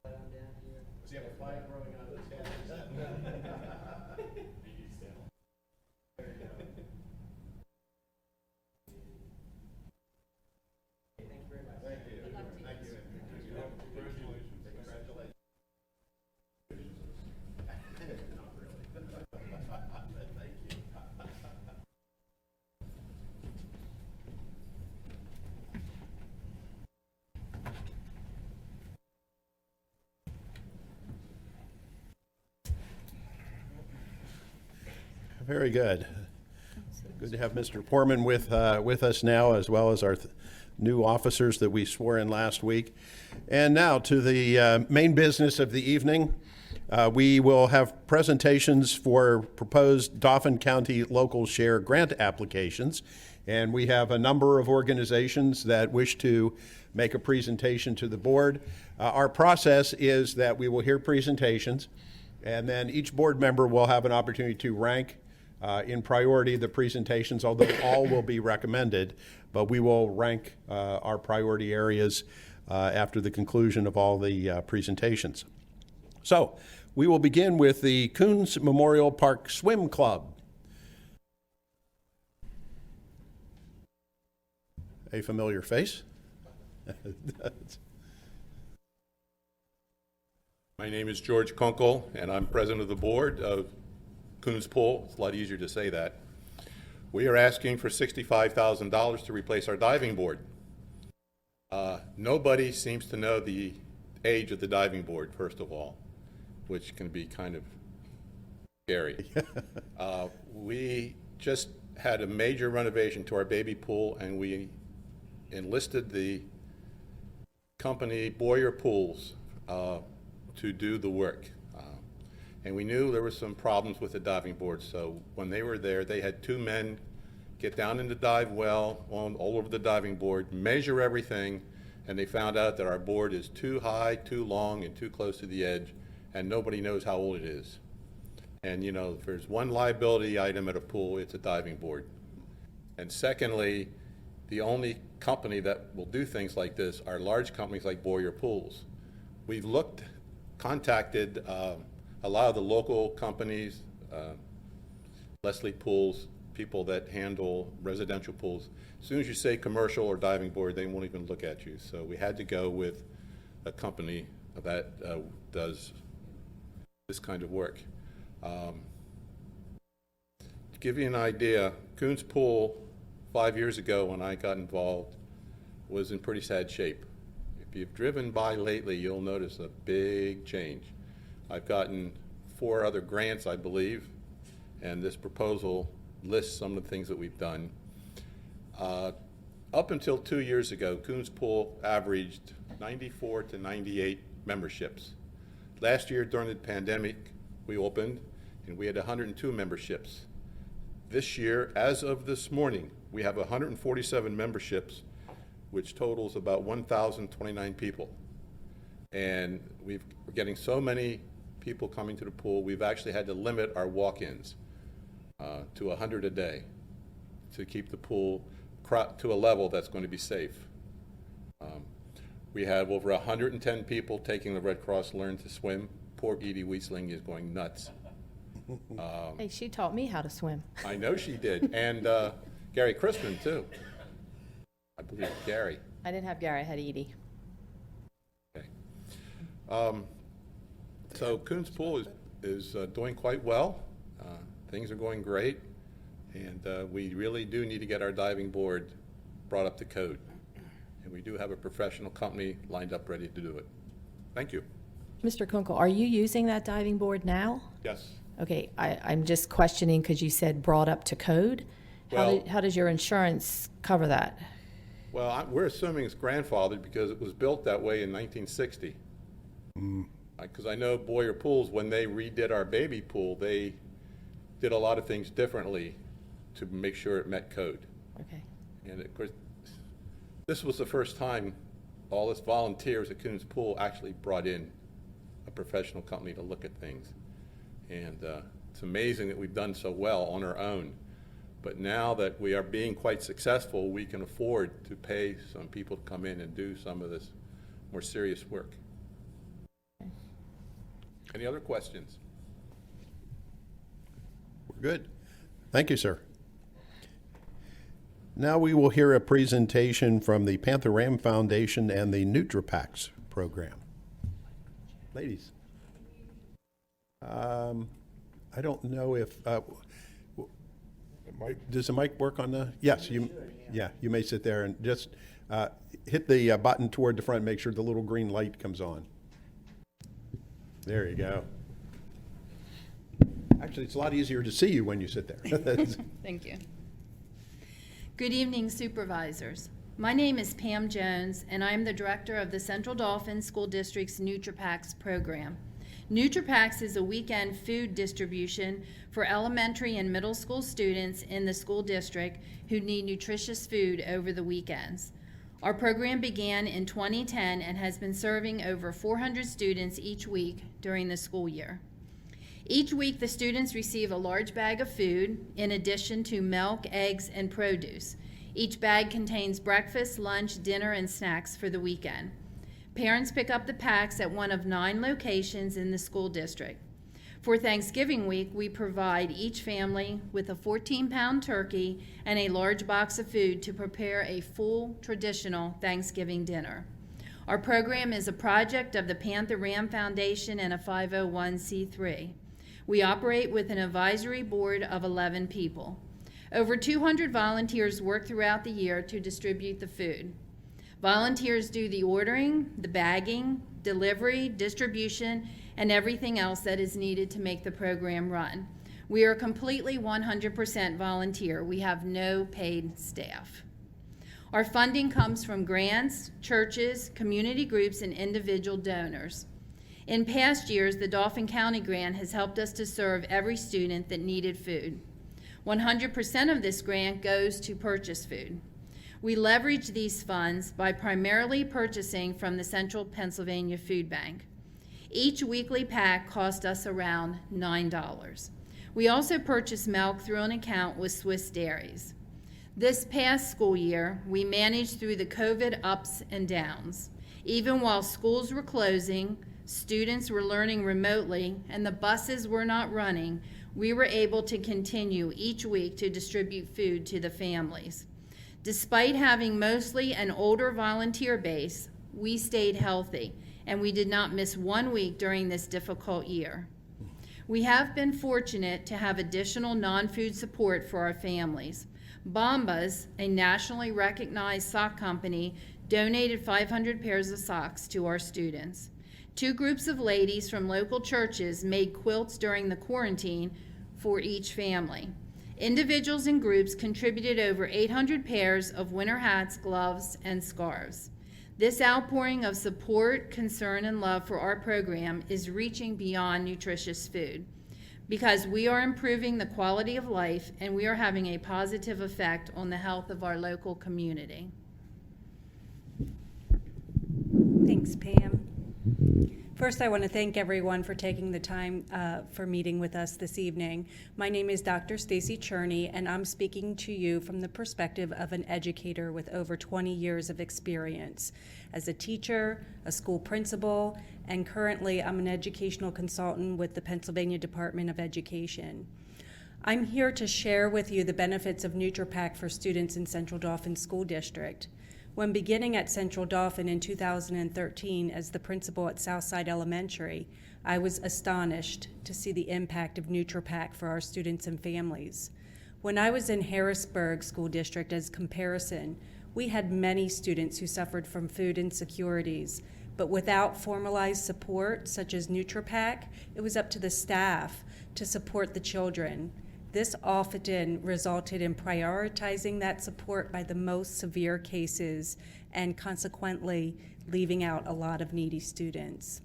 Down here. Does he have a flag growing out of his head? There you go. Thank you very much. Thank you. Thank you. Congratulations. Congratulations. Not really. Thank you. Very good. Good to have Mr. Porman with us now, as well as our new officers that we swore in last week. And now to the main business of the evening. We will have presentations for proposed Dauphin County local share grant applications. And we have a number of organizations that wish to make a presentation to the board. Our process is that we will hear presentations, and then each board member will have an opportunity to rank in priority the presentations, although all will be recommended, but we will rank our priority areas after the conclusion of all the presentations. So we will begin with the Coons Memorial Park Swim Club. A familiar face. My name is George Kunkel, and I'm president of the board of Coons Pool. It's a lot easier to say that. We are asking for $65,000 to replace our diving board. Nobody seems to know the age of the diving board, first of all, which can be kind of scary. We just had a major renovation to our baby pool, and we enlisted the company Boyer Pools to do the work. And we knew there were some problems with the diving board, so when they were there, they had 2 men get down in the dive well all over the diving board, measure everything, and they found out that our board is too high, too long, and too close to the edge, and nobody knows how old it is. And you know, if there's one liability item at a pool, it's a diving board. And secondly, the only company that will do things like this are large companies like Boyer Pools. We've contacted a lot of the local companies, Leslie Pools, people that handle residential pools. As soon as you say commercial or diving board, they won't even look at you. So we had to go with a company that does this kind of work. To give you an idea, Coons Pool 5 years ago when I got involved was in pretty sad shape. If you've driven by lately, you'll notice a big change. I've gotten 4 other grants, I believe, and this proposal lists some of the things that we've done. Up until 2 years ago, Coons Pool averaged 94 to 98 memberships. Last year during the pandemic, we opened and we had 102 memberships. This year, as of this morning, we have 147 memberships, which totals about 1,029 people. And we're getting so many people coming to the pool, we've actually had to limit our walk-ins to 100 a day to keep the pool to a level that's going to be safe. We have over 110 people taking the Red Cross Learn to Swim. Poor Edie Weisling is going nuts. Hey, she taught me how to swim. I know she did. And Gary Crispin, too. I believe Gary. I didn't have Gary, I had Edie. Okay. So Coons Pool is doing quite well. Things are going great, and we really do need to get our diving board brought up to code. And we do have a professional company lined up ready to do it. Thank you. Mr. Kunkel, are you using that diving board now? Yes. Okay, I'm just questioning because you said brought up to code. Well- How does your insurance cover that? Well, we're assuming it's grandfathered because it was built that way in 1960. Because I know Boyer Pools, when they redid our baby pool, they did a lot of things differently to make sure it met code. Okay. And of course, this was the first time all us volunteers at Coons Pool actually brought in a professional company to look at things. And it's amazing that we've done so well on our own. But now that we are being quite successful, we can afford to pay some people to come in and do some of this more serious work. Any other questions? We're good. Thank you, sir. Now we will hear a presentation from the Panther Ram Foundation and the Nutra program. Ladies. I don't know if, does the mic work on the, yes, you may sit there and just hit the button toward the front, make sure the little green light comes on. There you go. Actually, it's a lot easier to see you when you sit there. Thank you. Good evening, supervisors. My name is Pam Jones, and I am the director of the Central Dauphin School District's NutraPacks program. NutraPacks is a weekend food distribution for elementary and middle school students in the school district who need nutritious food over the weekends. Our program began in 2010 and has been serving over 400 students each week during the school year. Each week, the students receive a large bag of food in addition to milk, eggs, and produce. Each bag contains breakfast, lunch, dinner, and snacks for the weekend. Parents pick up the packs at one of 9 locations in the school district. For Thanksgiving week, we provide each family with a 14-pound turkey and a large box of food to prepare a full traditional Thanksgiving dinner. Our program is a project of the Panther Ram Foundation and a 501c3. We operate with an advisory board of 11 people. Over 200 volunteers work throughout the year to distribute the food. Volunteers do the ordering, the bagging, delivery, distribution, and everything else that is needed to make the program run. We are completely 100% volunteer. We have no paid staff. Our funding comes from grants, churches, community groups, and individual donors. In past years, the Dauphin County grant has helped us to serve every student that needed food. 100% of this grant goes to purchase food. We leverage these funds by primarily purchasing from the Central Pennsylvania Food Bank. Each weekly pack cost us around $9. We also purchase milk through an account with Swiss Dairies. This past school year, we managed through the COVID ups and downs. Even while schools were closing, students were learning remotely, and the buses were not running, we were able to continue each week to distribute food to the families. Despite having mostly an older volunteer base, we stayed healthy, and we did not miss 1 week during this difficult year. We have been fortunate to have additional non-food support for our families. Bombas, a nationally recognized sock company, donated 500 pairs of socks to our students. 2 groups of ladies from local churches made quilts during the quarantine for each family. Individuals and groups contributed over 800 pairs of winter hats, gloves, and scarves. This outpouring of support, concern, and love for our program is reaching beyond nutritious food because we are improving the quality of life and we are having a positive effect on the health of our local community. Thanks, Pam. First, I want to thank everyone for taking the time for meeting with us this evening. My name is Dr. Stacy Cherney, and I'm speaking to you from the perspective of an educator with over 20 years of experience as a teacher, a school principal, and currently I'm an educational consultant with the Pennsylvania Department of Education. I'm here to share with you the benefits of NutraPack for students in Central Dauphin School District. When beginning at Central Dauphin in 2013 as the principal at Southside Elementary, I was astonished to see the impact of NutraPack for our students and families. When I was in Harrisburg School District as comparison, we had many students who suffered from food insecurities, but without formalized support, such as NutraPack, it was up to the staff to support the children. This often resulted in prioritizing that support by the most severe cases and consequently leaving out a lot of needy students.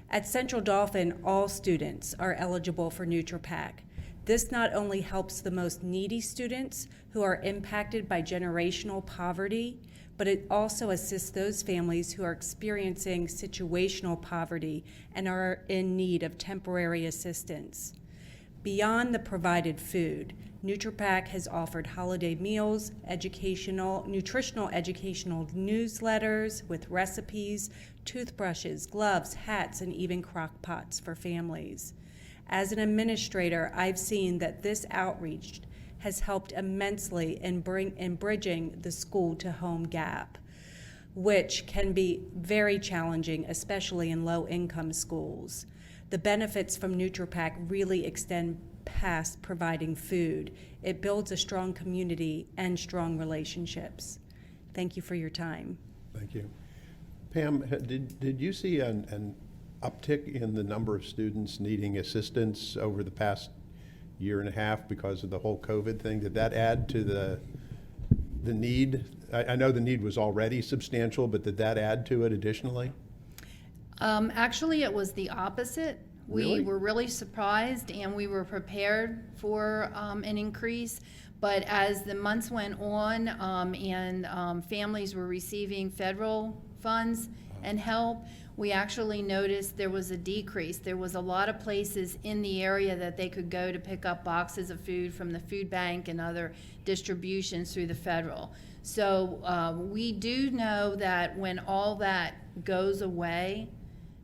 At Central Dauphin, all students are eligible for NutraPack. This not only helps the most needy students who are impacted by generational poverty, but it also assists those families who are experiencing situational poverty and are in need of temporary assistance. Beyond the provided food, NutraPack has offered holiday meals, nutritional educational newsletters with recipes, toothbrushes, gloves, hats, and even crock pots for families. As an administrator, I've seen that this outreach has helped immensely in bridging the school-to-home gap, which can be very challenging, especially in low-income schools. The benefits from NutraPack really extend past providing food. It builds a strong community and strong relationships. Thank you for your time. Thank you. Pam, did you see an uptick in the number of students needing assistance over the past year and a half because of the whole COVID thing? Did that add to the need? I know the need was already substantial, but did that add to it additionally? Actually, it was the opposite. Really? We were really surprised, and we were prepared for an increase. But as the months went on and families were receiving federal funds and help, we actually noticed there was a decrease. There was a lot of places in the area that they could go to pick up boxes of food from the food bank and other distributions through the federal. So we do know that when all that goes away,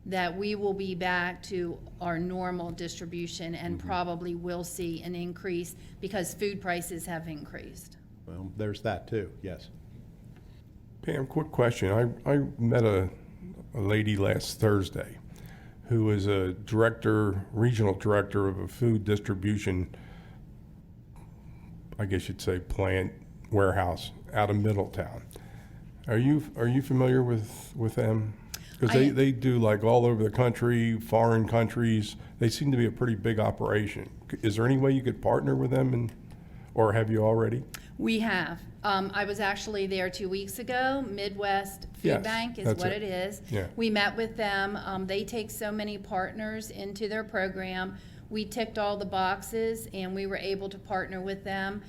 that we will be back to our normal distribution and probably will see an increase because food prices have increased. Well, there's that too, yes. Pam, quick question. I met a lady last Thursday who is a regional director of a food distribution, I guess you'd say plant, warehouse out of Middletown. Are you familiar with them? Because they do like all over the country, foreign countries. They seem to be a pretty big operation. Is there any way you could partner with them, or have you already? We have. I was actually there 2 weeks ago. Midwest Food Bank is what it is. Yeah. We met with them. They take so many partners into their program. We ticked all the boxes, and we were able to partner with them.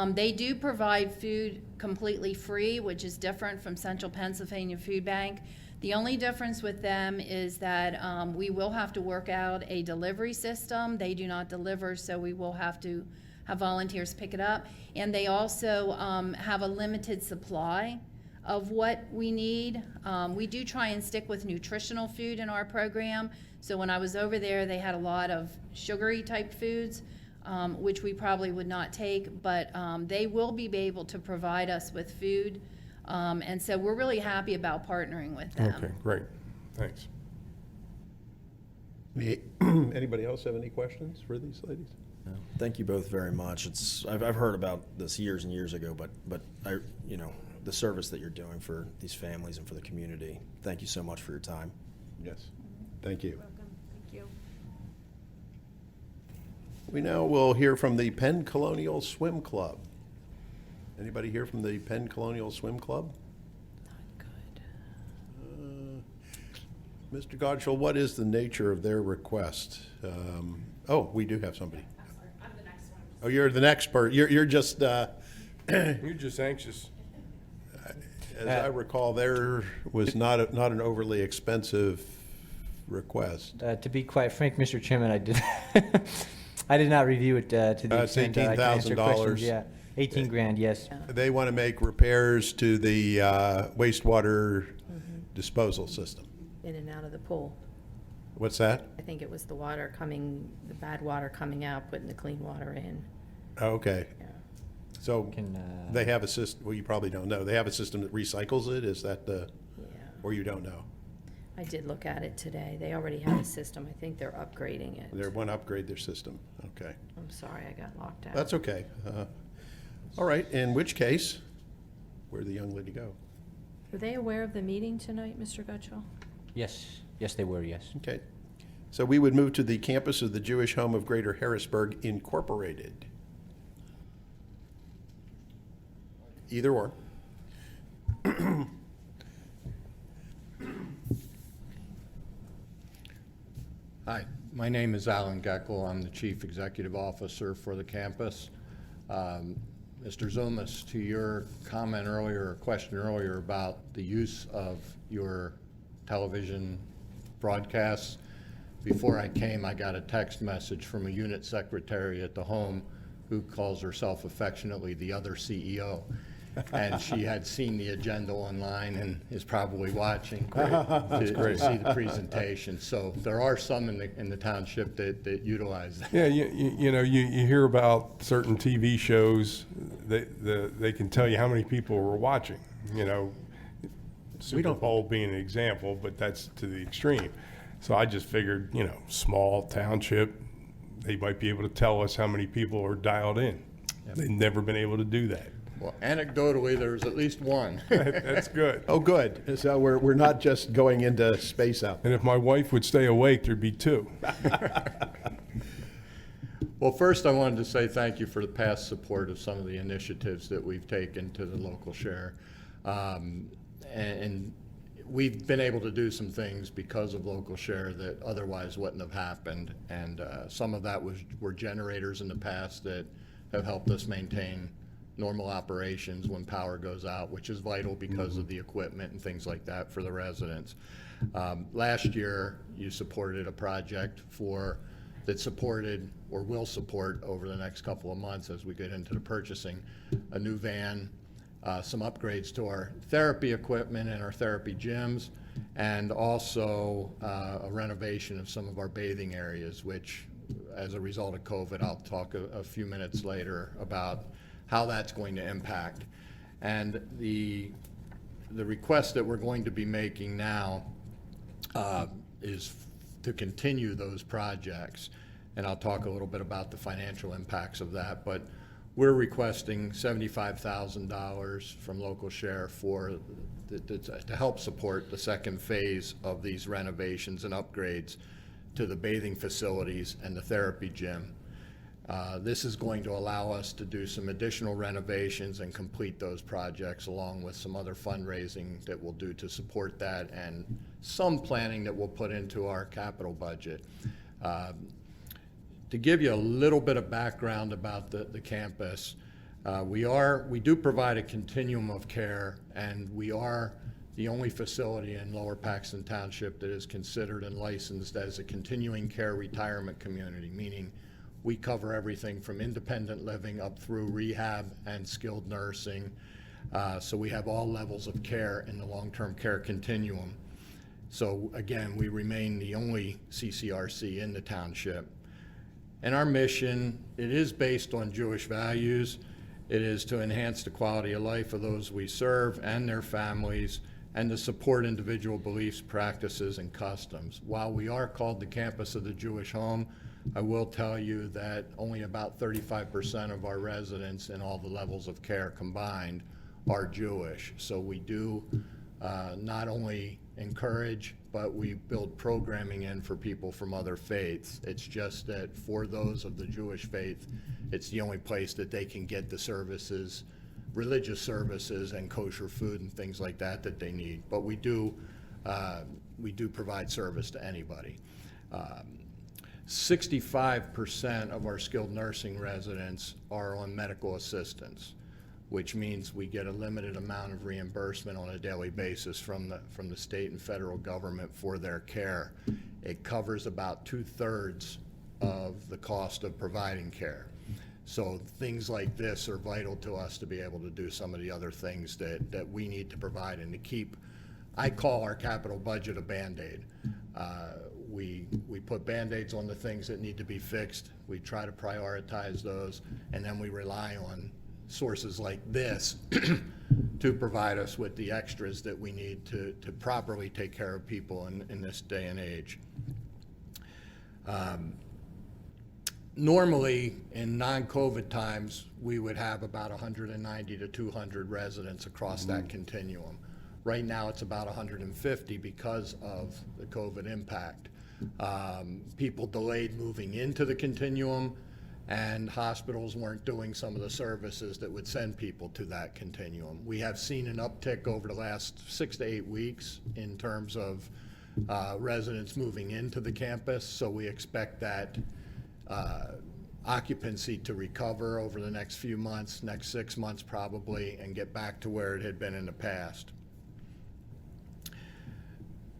They do provide food completely free, which is different from Central Pennsylvania Food Bank. The only difference with them is that we will have to work out a delivery system. They do not deliver, so we will have to have volunteers pick it up. And they also have a limited supply of what we need. We do try and stick with nutritional food in our program. So when I was over there, they had a lot of sugary type foods, which we probably would not take, but they will be able to provide us with food. And so we're really happy about partnering with them. Okay, great. Thanks. Anybody else have any questions for these ladies? No. Thank you both very much. I've heard about this years and years ago, but the service that you're doing for these families and for the community. Thank you so much for your time. Yes. Thank you. Welcome. Thank you. We now will hear from the Penn Colonial Swim Club. Anybody here from the Penn Colonial Swim Club? Not good. Mr. Godshall, what is the nature of their request? We do have somebody. I'm the next one. Oh, you're the next part. You're just, You're just anxious. as I recall, there was not an overly expensive request. To be quite frank, Mr. Chairman, I did not review it to the It's extent that I can answer questions. $18,000. Yeah, 18 grand, yes. They want to make repairs to the wastewater disposal system. In and out of the pool. What's that? I think it was the water coming, the bad water coming out, putting the clean water in. Okay. Yeah. So Can, they have a system, well, you probably don't know. They have a system that recycles it? Is that the, Yeah. or you don't know? I did look at it today. They already have a system. I think they're upgrading it. They want to upgrade their system. Okay. I'm sorry, I got locked out. That's okay. All right, in which case, where'd the young lady go? Were they aware of the meeting tonight, Mr. Gutschall? Yes, yes, they were, yes. Okay. So we would move to the campus of the Jewish Home of Greater Harrisburg Incorporated. Either or. Hi, my name is Alan Geckel. I'm the Chief Executive Officer for the campus. Mr. Zumas, to your comment earlier, or question earlier about the use of your television broadcasts, before I came, I got a text message from a unit secretary at the home who calls herself affectionately the other CEO. And she had seen the agenda online and is probably watching to see the presentation. So there are some in the township that utilize that. Yeah, you know, you hear about certain TV shows, they can tell you how many people were watching, you know, Super Bowl being an example, but that's to the extreme. So I just figured, you know, small township, they might be able to tell us how many people are dialed in. Yep. They've never been able to do that. Well, anecdotally, there's at least one. That's good. Oh, good. So we're not just going into space out there. And if my wife would stay awake, there'd be two. Well, first, I wanted to say thank you for the past support of some of the initiatives that we've taken to the local share. And we've been able to do some things because of local share that otherwise wouldn't have happened. And some of that were generators in the past that have helped us maintain normal operations when power goes out, which is vital because of the equipment and things like that for the residents. Last year, you supported a project that supported or will support over the next couple of months as we get into the purchasing, a new van, some upgrades to our therapy equipment and our therapy gyms, and also a renovation of some of our bathing areas, which as a result of COVID, I'll talk a few minutes later about how that's going to impact. And the request that we're going to be making now is to continue those projects. And I'll talk a little bit about the financial impacts of that. But we're requesting $75,000 from local share to help support the second phase of these renovations and upgrades to the bathing facilities and the therapy gym. This is going to allow us to do some additional renovations and complete those projects, along with some other fundraising that we'll do to support that and some planning that we'll put into our capital budget. To give you a little bit of background about the campus, we do provide a continuum of care, and we are the only facility in Lower Paxton Township that is considered and licensed as a continuing care retirement community, meaning we cover everything from independent living up through rehab and skilled nursing. So we have all levels of care in the long-term care continuum. So again, we remain the only CCRC in the township. And our mission, it is based on Jewish values. It is to enhance the quality of life of those we serve and their families, and to support individual beliefs, practices, and customs. While we are called the campus of the Jewish home, I will tell you that only about 35% of our residents in all the levels of care combined are Jewish. So we do not only encourage, but we build programming in for people from other faiths. It's just that for those of the Jewish faith, it's the only place that they can get the services, religious services and kosher food and things like that that they need. But we do provide service to anybody. 65% of our skilled nursing residents are on medical assistance, which means we get a limited amount of reimbursement on a daily basis from the state and federal government for their care. It covers about 2/3 of the cost of providing care. So things like this are vital to us to be able to do some of the other things that we need to provide and to keep. I call our capital budget a Band-Aid. We put Band-Aids on the things that need to be fixed. We try to prioritize those, and then we rely on sources like this to provide us with the extras that we need to properly take care of people in this day and age. Normally, in non-COVID times, we would have about 190 to 200 residents across that continuum. Right now, it's about 150 because of the COVID impact. People delayed moving into the continuum, and hospitals weren't doing some of the services that would send people to that continuum. We have seen an uptick over the last 6 to 8 weeks in terms of residents moving into the campus, so we expect that occupancy to recover over the next few months, next 6 months probably, and get back to where it had been in the past.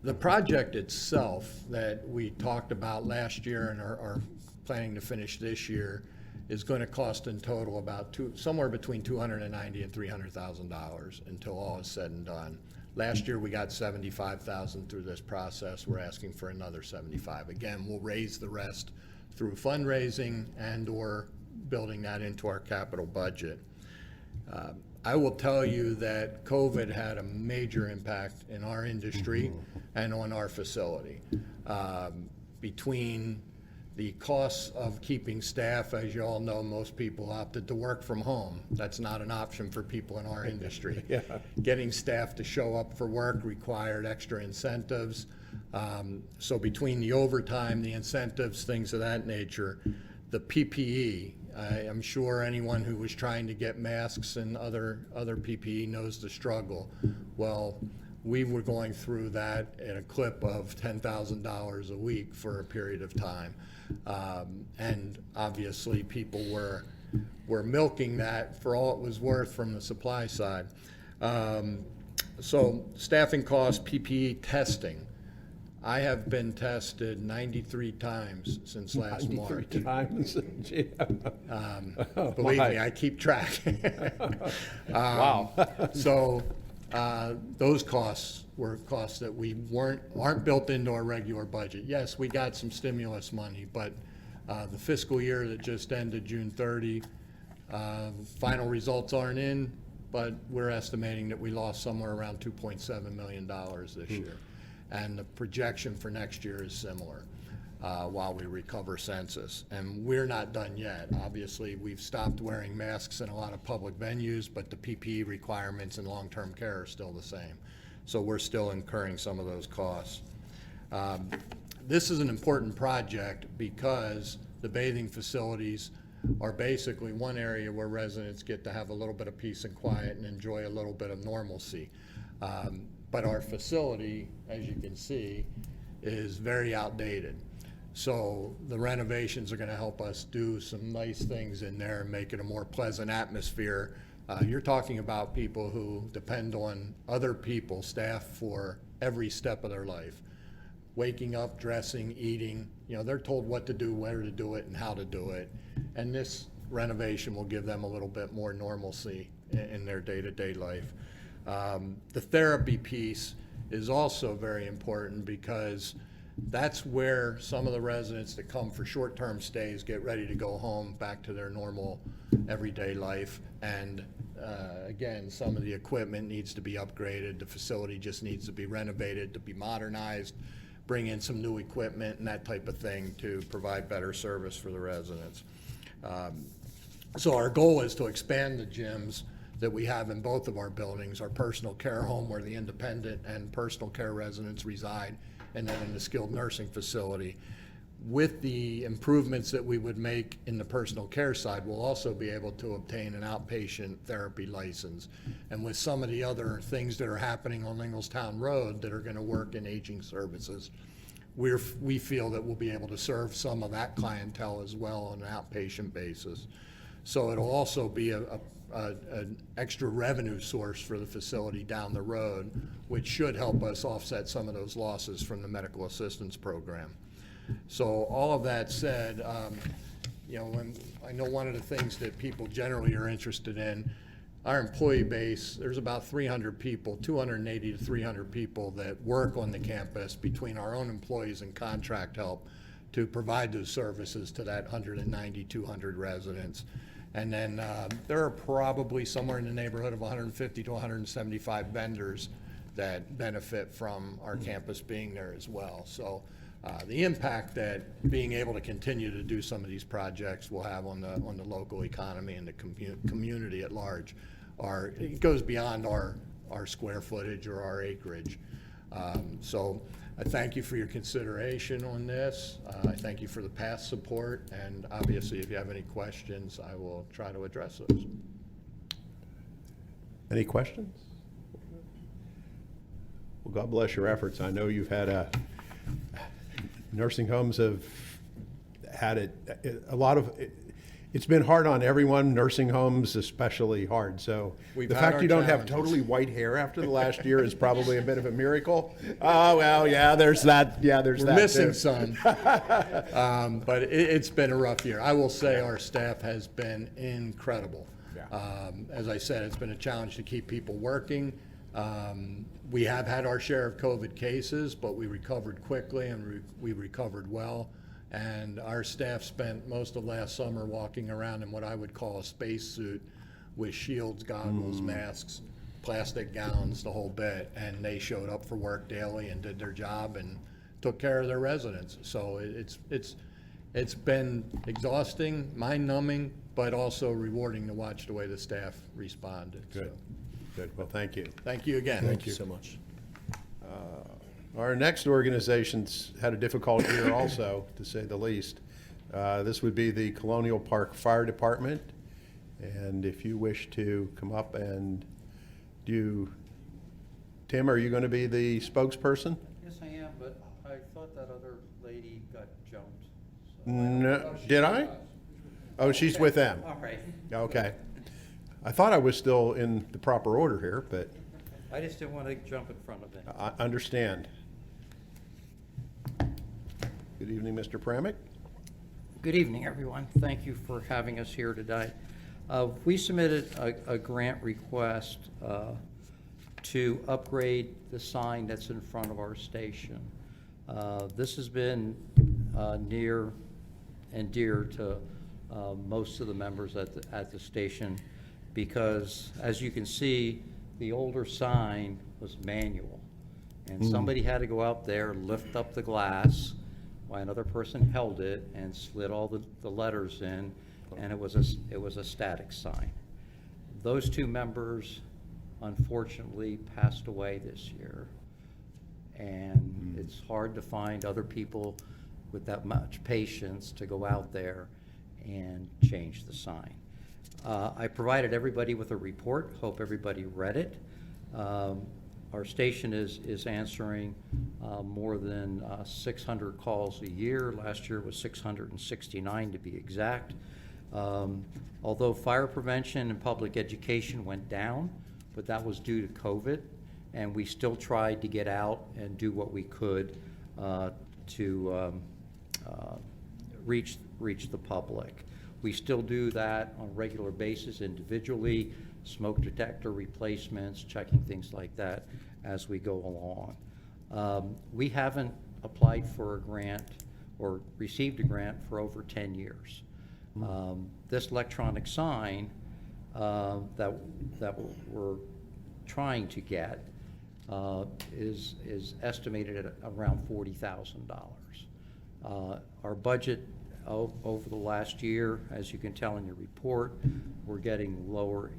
The project itself that we talked about last year and are planning to finish this year is going to cost in total about somewhere between $290,000 and $300,000 until all is said and done. Last year we got $75,000 through this process. We're asking for another $75,000. Again, we'll raise the rest through fundraising and or building that into our capital budget. I will tell you that COVID had a major impact in our industry and on our facility. Between the costs of keeping staff, as you all know, most people opted to work from home. That's not an option for people in our industry. Yeah. Getting staff to show up for work required extra incentives. So between the overtime, the incentives, things of that nature, the PPE, I'm sure anyone who was trying to get masks and other PPE knows the struggle. Well, we were going through that at a clip of $10,000 a week for a period of time. And obviously people were milking that for all it was worth from the supply side. So staffing costs, PPE, testing. I have been tested 93 times since last 93 March. times. Gee. Believe me, I keep track. Wow. So those costs were costs that we aren't built into our regular budget. Yes, we got some stimulus money, but the fiscal year that just ended June 30, final results aren't in, but we're estimating that we lost somewhere around $2.7 million this year. And the projection for next year is similar while we recover census. And we're not done yet. Obviously, we've stopped wearing masks in a lot of public venues, but the PPE requirements in long-term care are still the same. So we're still incurring some of those costs. This is an important project because the bathing facilities are basically one area where residents get to have a little bit of peace and quiet and enjoy a little bit of normalcy. But our facility, as you can see, is very outdated. So the renovations are going to help us do some nice things in there and make it a more pleasant atmosphere. You're talking about people who depend on other people, staff, for every step of their life. Waking up, dressing, eating, they're told what to do, where to do it, and how to do it. And this renovation will give them a little bit more normalcy in their day-to-day life. The therapy piece is also very important because that's where some of the residents that come for short-term stays get ready to go home back to their normal everyday life. And again, some of the equipment needs to be upgraded. The facility just needs to be renovated, to be modernized, bring in some new equipment and that type of thing to provide better service for the residents. So our goal is to expand the gyms that we have in both of our buildings, our personal care home where the independent and personal care residents reside, and then in the skilled nursing facility. With the improvements that we would make in the personal care side, we'll also be able to obtain an outpatient therapy license. And with some of the other things that are happening on Ingalstown Road that are going to work in aging services, we feel that we'll be able to serve some of that clientele as well on an outpatient basis. So it'll also be an extra revenue source for the facility down the road, which should help us offset some of those losses from the medical assistance program. So all of that said, when I know one of the things that people generally are interested in, our employee base, there's about 300 people, 280 to 300 people that work on the campus between our own employees and contract help to provide those services to that 190, 200 residents. And then there are probably somewhere in the neighborhood of 150 to 175 vendors that benefit from our campus being there as well. So the impact that being able to continue to do some of these projects will have on the local economy and the community at large it goes beyond our square footage or our acreage. So I thank you for your consideration on this. I thank you for the past support, and obviously if you have any questions, I will try to address those. Any questions? Well, God bless your efforts. I know you've had nursing homes have had a lot of, it's been hard on everyone, nursing homes especially hard. So We've the had fact our you don't have challenges. totally white hair after the last year is probably a bit of a miracle. Oh, well, yeah, there's that. Yeah, there's We're that missing too. some, but it's been a rough year. I will say our staff has been incredible. Yeah. As I said, it's been a challenge to keep people working. We have had our share of COVID cases, but we recovered quickly and we recovered well. And our staff spent most of last summer walking around in what I would call a spacesuit with shields, goggles, masks, plastic gowns, the whole bit. And they showed up for work daily and did their job and took care of their residents. So it's been exhausting, mind-numbing, but also rewarding to watch the way the staff responded. Good. So, Good. Well, thank you. thank you again. Thank you so much. Our next organization's had a difficult year also, to say the least. This would be the Colonial Park Fire Department. And if you wish to come up and Tim, are you going to be the spokesperson? Yes, I am, but I thought that other lady got jumped. No, did I? Oh, she's with them. All right. Okay. I thought I was still in the proper order here, but I just didn't want to jump in front of it. I understand. Good evening, Mr. Pramick. Good evening, everyone. Thank you for having us here today. We submitted a grant request to upgrade the sign that's in front of our station. This has been near and dear to most of the members at the station because, as you can see, the older sign was manual. And somebody had to go out there, lift up the glass, while another person held it and slid all the letters in, and it was a static sign. Those two members unfortunately passed away this year, and it's hard to find other people with that much patience to go out there and change the sign. I provided everybody with a report. Hope everybody read it. Our station is answering more than 600 calls a year. Last year it was 669 to be exact. Although fire prevention and public education went down, but that was due to COVID, and we still tried to get out and do what we could to reach the public. We still do that on a regular basis individually, smoke detector replacements, checking things like that as we go along. We haven't applied for a grant or received a grant for over 10 years. This electronic sign that we're trying to get is estimated at around $40,000. Our budget over the last year, as you can tell in your report, we're getting lower.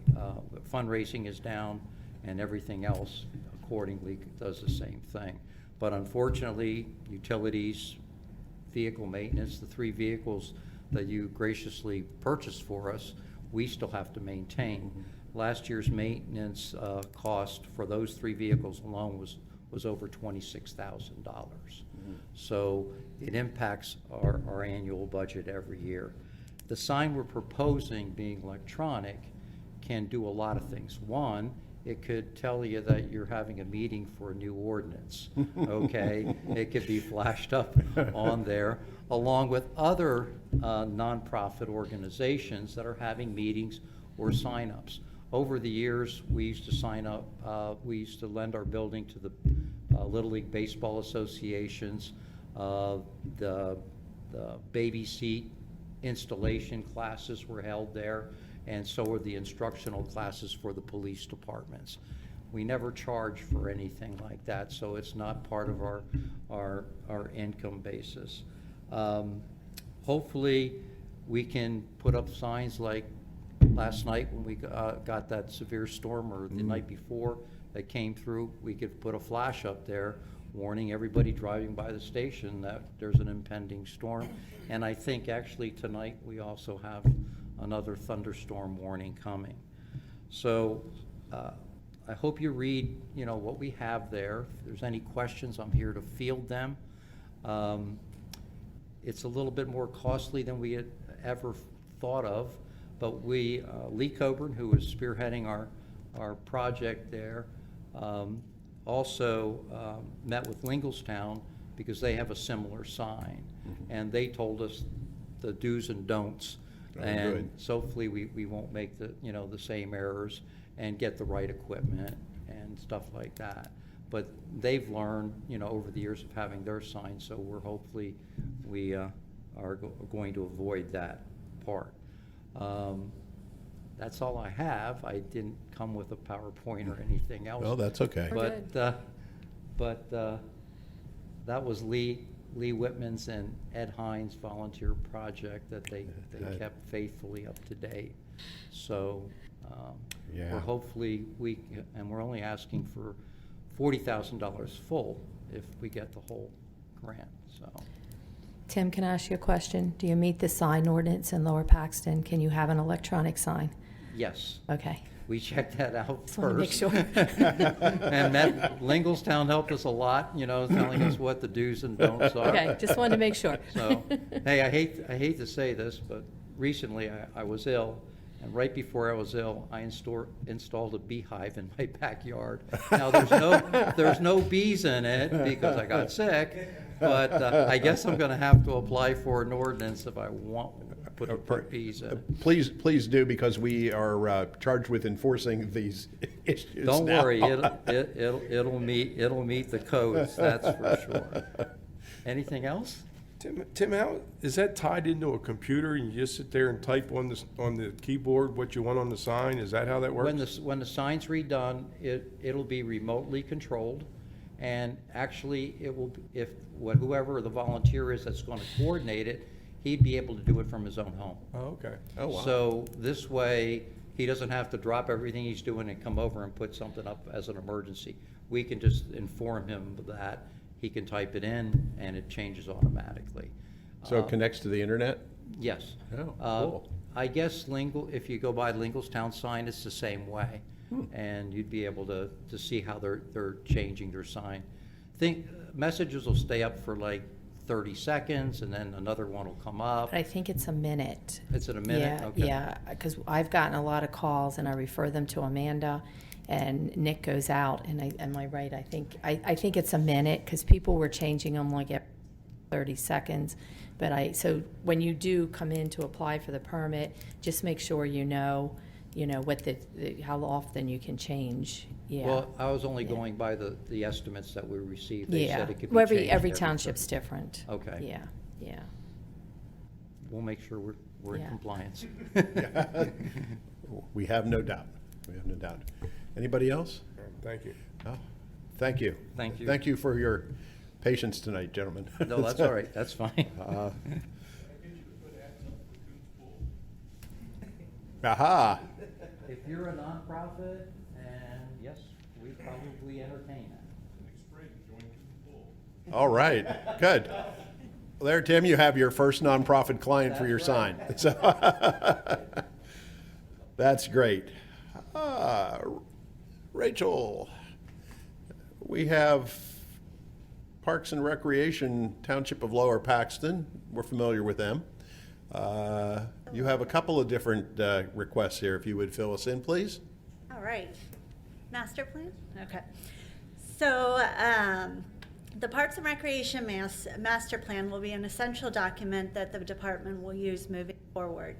Fundraising is down, and everything else accordingly does the same thing. But unfortunately, utilities, vehicle maintenance, the 3 vehicles that you graciously purchased for us, we still have to maintain. Last year's maintenance cost for those 3 vehicles alone was over $26,000. So it impacts our annual budget every year. The sign we're proposing, being electronic, can do a lot of things. One, it could tell you that you're having a meeting for a new ordinance, okay? It could be flashed up on there, along with other nonprofit organizations that are having meetings or signups. Over the years, we used to sign up, we used to lend our building to the Little League Baseball associations. The baby seat installation classes were held there, and so were the instructional classes for the police departments. We never charge for anything like that, so it's not part of our income basis. Hopefully, we can put up signs like last night when we got that severe storm, or the night before that came through. We could put a flash up there warning everybody driving by the station that there's an impending storm. And I think actually tonight we also have another thunderstorm warning coming. So I hope you read, what we have there. If there's any questions, I'm here to field them. It's a little bit more costly than we had ever thought of, but Lee Coburn, who is spearheading our project there, also met with Linglestown because they have a similar sign, and they told us the do's and don'ts. And so hopefully we won't make the same errors and get the right equipment and stuff like that. But they've learned over the years of having their sign, so we are going to avoid that part. That's all I have. I didn't come with a PowerPoint or anything else. Well, that's okay. But that was Lee Whitman's and Ed Hines' volunteer project that they kept faithfully up to date. So we're hopefully we're only asking for $40,000 full if we get the whole grant. So. Tim, can I ask you a question? Do you meet the sign ordinance in Lower Paxton? Can you have an electronic sign? Yes. Okay. We checked that out Just first. want to make sure. And Linglestown helped us a lot, telling us what the do's and don'ts are. Okay, just wanted to make sure. So, hey, I hate to say this, but recently I was ill, and right before I was ill, I installed a beehive in my backyard. Now there's no bees in it because I got sick, but I guess I'm going to have to apply for an ordinance if I want to put bees in. Please do, because we are charged with enforcing these issues. Don't now. worry, it'll meet the codes, that's for sure. Anything else? Tim, how is that tied into a computer and you just sit there and type on the keyboard what you want on the sign? Is that how that works? When the sign's redone, it'll be remotely controlled, and actually whoever the volunteer is that's going to coordinate it, he'd be able to do it from his own home. Oh, okay. Oh, wow. So this way, he doesn't have to drop everything he's doing and come over and put something up as an emergency. We can just inform him of that. He can type it in, and it changes automatically. So it connects to the internet? Yes. Oh, cool. I guess if you go by Linglestown sign, it's the same way. And you'd be able to see how they're changing their sign. Messages will stay up for like 30 seconds, and then another one will come up. But I think it's a minute. It's in a minute? Yeah, Okay. yeah, because I've gotten a lot of calls, and I refer them to Amanda, and Nick goes out, and am I right? I think it's a minute, because people were changing them like every 30 seconds. But so when you do come in to apply for the permit, just make sure you know what how often you can change. Yeah. Well, I was only going by the estimates that we received. They said it could be Well, changed every township's different. Okay. Yeah. We'll make sure we're in compliance. We have no doubt. Anybody else? Thank you. Oh, thank you. Thank you. Thank you for your patience tonight, gentlemen. No, that's all right. That's fine. Aha. If you're a nonprofit, and yes, we probably entertain that. All right, good. Well, there, Tim, you have your first nonprofit client for your sign. So that's great. Rachel, we have Parks and Recreation, Township of Lower Paxton. We're familiar with them. You have a couple of different requests here. If you would fill us in, please. All right. Master plan? Okay. So the Parks and Recreation Master Plan will be an essential document that the department will use moving forward.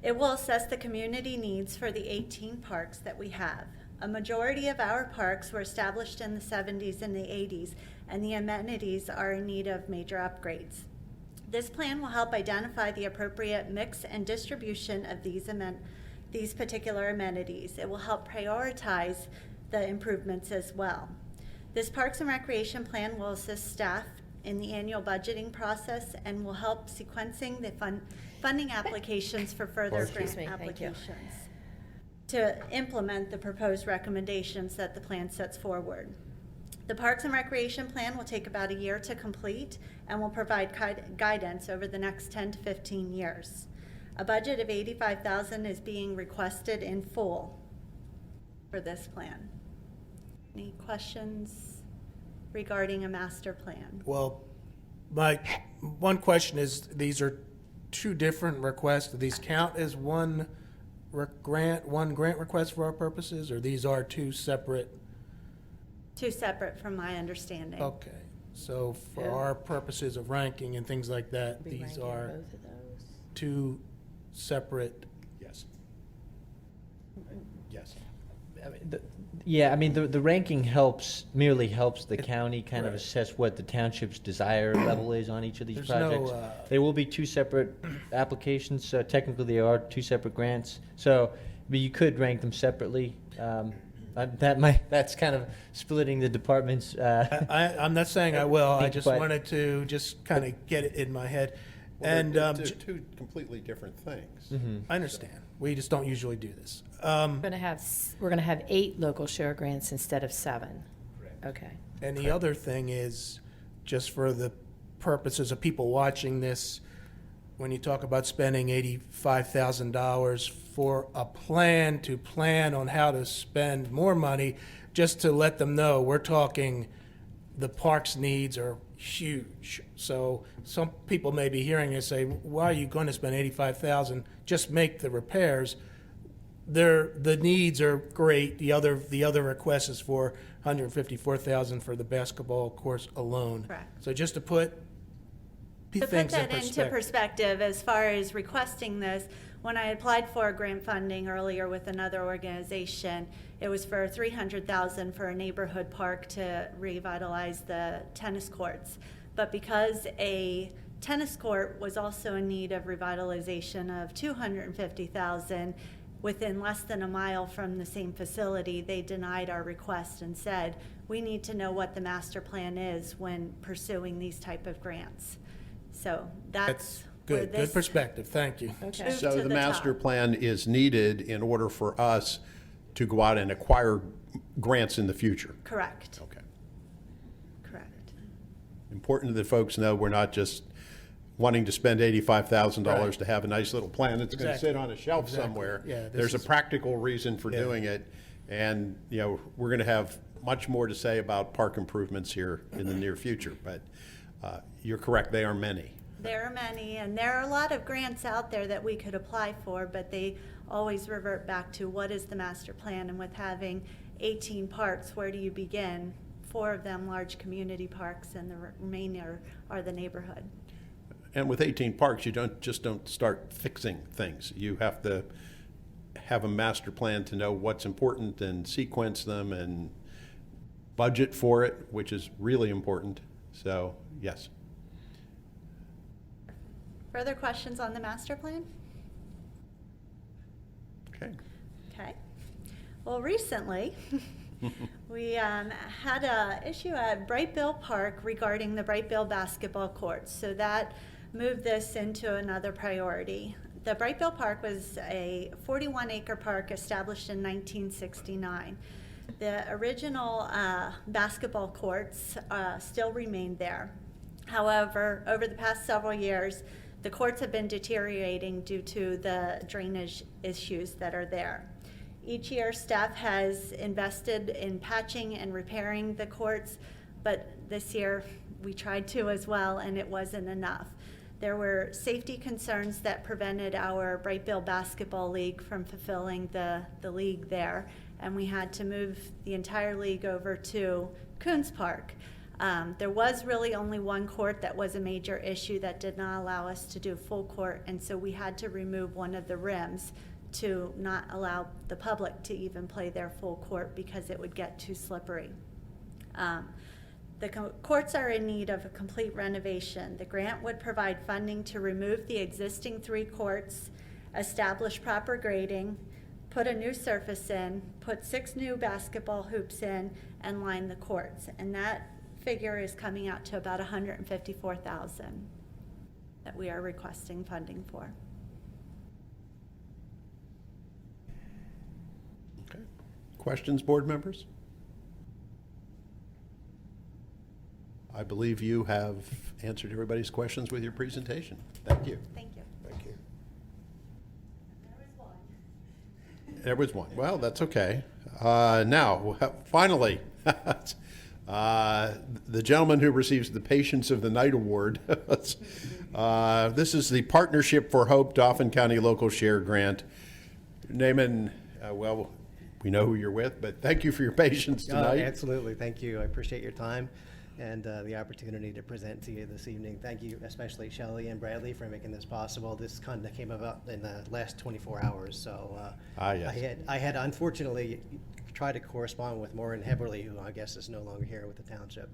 It will assess the community needs for the 18 parks that we have. A majority of our parks were established in the 70s and the 80s, and the amenities are in need of major upgrades. This plan will help identify the appropriate mix and distribution of these particular amenities. It will help prioritize the improvements as well. This Parks and Recreation Plan will assist staff in the annual budgeting process and will help sequencing the funding applications for further grant applications to implement the proposed recommendations that the plan sets forward. The Parks and Recreation Plan will take about a year to complete and will provide guidance over the next 10 to 15 years. A budget of $85,000 is being requested in full for this plan. Any questions regarding a master plan? Well, my one question is, these are two different requests. Do these count as one grant request for our purposes, or these are two separate? Two separate from my understanding. Okay, so for our purposes of ranking and things like that, these are both of those. two separate. Yes. Yes. I mean, the ranking merely helps the county kind of assess what the township's desire level is on each of these There's projects. no, They will be two separate applications, so technically they are two separate grants. So, but you could rank them separately. That's kind of splitting the departments. I'm not saying I will. I just but- wanted to just kind of get it in my head. Well, And they're two completely different things. I understand. We just don't usually do this. We're gonna have 8 local share grants instead of 7. Okay. And the other thing is, just for the purposes of people watching this, when you talk about spending $85,000 for a plan to plan on how to spend more money, just to let them know, we're talking, the park's needs are huge. So some people may be hearing us say, why are you going to spend $85,000? Just make the repairs. The needs are great. The other request is for $154,000 for the basketball course alone. Correct. So just to put To things put in that into perspective, as far as requesting this, when I applied for grant funding earlier with another organization, it was for $300,000 for a neighborhood park to revitalize the tennis courts. But because a tennis court was also in need of revitalization of $250,000 within less than a mile from the same facility, they denied our request and said, we need to know what the master plan is when pursuing these type of grants. So that's where good. this Good perspective. Thank you. moved So to the master top. plan is needed in order for us to go out and acquire grants in the future. Correct. Okay. Correct. Important that folks know we're not just wanting to spend $85,000 Right. to have a nice little plan that's going to Exactly. sit on a shelf Exactly. somewhere. Yeah, this There's a is- practical reason for Yeah. doing it. And, we're going to have much more to say about park improvements here in the near future. But you're correct, they are many. There are many, and there are a lot of grants out there that we could apply for, but they always revert back to what is the master plan, and with having 18 parks, where do you begin? 4 of them large community parks, and the remainder are the neighborhood. And with 18 parks, you don't start fixing things. You have to have a master plan to know what's important and sequence them and budget for it, which is really important. So, yes. Further questions on the master plan? Okay. Okay. Well, recently, we had a issue at Brightpearl Park regarding the Brightpearl basketball courts. So that moved this into another priority. The Brightpearl Park was a 41-acre park established in 1969. The original basketball courts still remain there. However, over the past several years, the courts have been deteriorating due to the drainage issues that are there. Each year, staff has invested in patching and repairing the courts, but this year we tried to as well, and it wasn't enough. There were safety concerns that prevented our Brightpearl Basketball League from fulfilling the league there, and we had to move the entire league over to Coons Park. There was really only one court that was a major issue that did not allow us to do full court, and so we had to remove one of the rims to not allow the public to even play their full court because it would get too slippery. The courts are in need of a complete renovation. The grant would provide funding to remove the existing 3 courts, establish proper grading, put a new surface in, put 6 new basketball hoops in, and line the courts. And that figure is coming out to about $154,000 that we are requesting funding for. Okay. Questions, board members? I believe you have answered everybody's questions with your presentation. Thank you. Thank you. Thank you. There was one. Well, that's okay. Now, finally, the gentleman who receives the Patience of the Night Award. This is the Partnership for Hope Dauphin County Local Share Grant. Naaman, well, we know who you're with, but thank you for your patience tonight. Absolutely. Thank you. I appreciate your time and the opportunity to present to you this evening. Thank you, especially Shelley and Bradley, for making this possible. This kind of came about in the last 24 hours. So yes. I had unfortunately tried to correspond with Maureen Heberly, who I guess is no longer here with the township.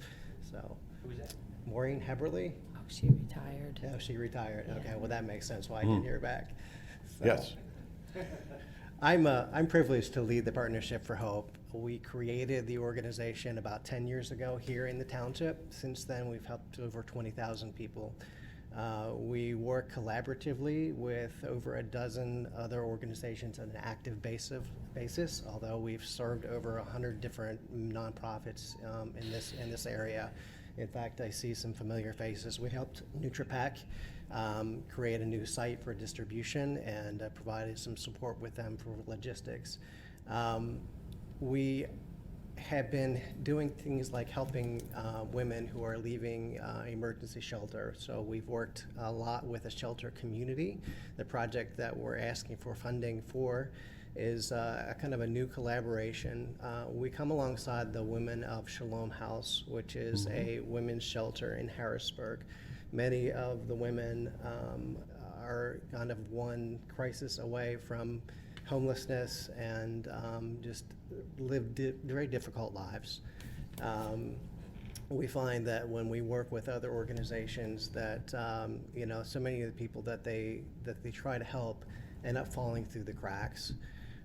So Who was that? Maureen Heberly? Oh, she retired. Yeah, she retired. Yeah. Okay, well that makes sense why I didn't hear back. So, Yes. I'm privileged to lead the Partnership for Hope. We created the organization about 10 years ago here in the township. Since then, we've helped over 20,000 people. We work collaboratively with over a dozen other organizations on an active basis, although we've served over 100 different nonprofits in this area. In fact, I see some familiar faces. We helped Nutra create a new site for distribution and provided some support with them for logistics. We have been doing things like helping women who are leaving emergency shelter. So we've worked a lot with a shelter community. The project that we're asking for funding for is a kind of a new collaboration. We come alongside the women of Shalom House, which is a women's shelter in Harrisburg. Many of the women are kind of one crisis away from homelessness and just live very difficult lives. We find that when we work with other organizations that so many of the people that they try to help end up falling through the cracks.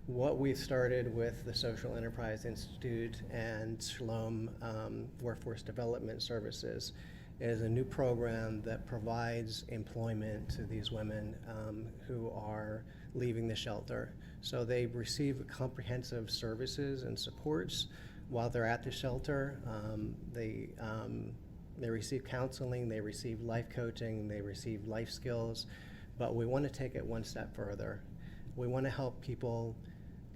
What we've started with the Social Enterprise Institute and Shalom Workforce Development Services is a new program that provides employment to these women who are leaving the shelter. So they receive comprehensive services and supports while they're at the shelter. They receive counseling, they receive life coaching, they receive life skills, but we want to take it one step further. We want to help people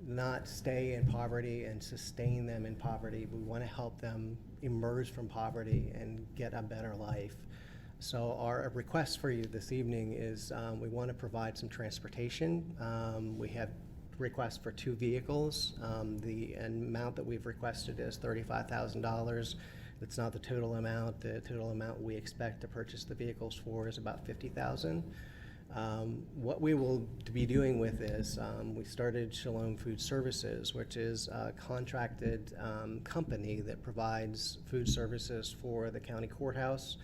not stay in poverty and sustain them in poverty. We want to help them emerge from poverty and get a better life. So our request for you this evening is we want to provide some transportation. We have requests for 2 vehicles. The amount that we've requested is $35,000. It's not the total amount. The total amount we expect to purchase the vehicles for is about $50,000. What we will be doing with this, we started Shalom Food Services, which is a contracted company that provides food services for the county courthouse,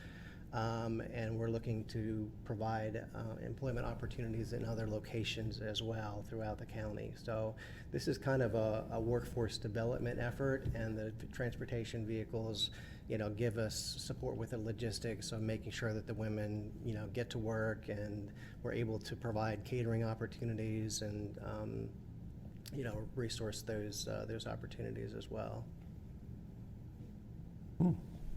and we're looking to provide employment opportunities in other locations as well throughout the county. So this is kind of a workforce development effort, and the transportation vehicles give us support with the logistics of making sure that the women, get to work, and we're able to provide catering opportunities and, resource those opportunities as well.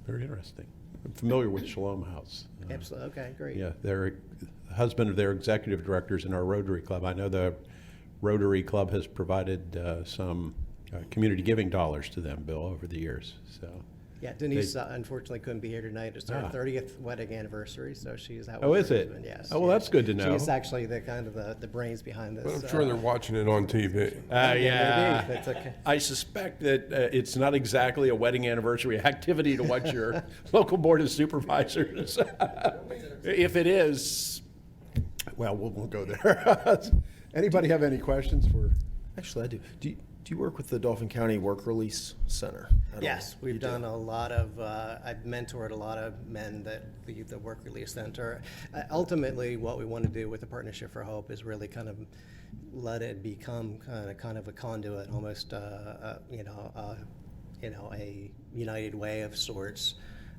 Very interesting. I'm familiar with Shalom House. Absolutely. Okay, great. Yeah, they're the husband of their executive directors in our Rotary Club. I know the Rotary Club has provided some community giving dollars to them, Bill, over the years. So Yeah, Denise unfortunately couldn't be here tonight. It's her 30th wedding anniversary, so she's out with Oh, her is it? husband. Yes. Oh, well, that's good to know. She's actually the kind of the brains behind this. But I'm sure they're watching it on TV. Yeah, maybe. That's okay. I suspect that it's not exactly a wedding anniversary activity to watch your local board of supervisors. If it is, well, we'll go there. Anybody have any questions for? Actually, I do. Do you work with the Dauphin County Work Release Center at all? Yes, we've done a lot of, I've mentored a lot of men that leave the Work Release Center. Ultimately, what we want to do with the Partnership for Hope is really kind of let it become kind of a conduit, almost, a united way of sorts,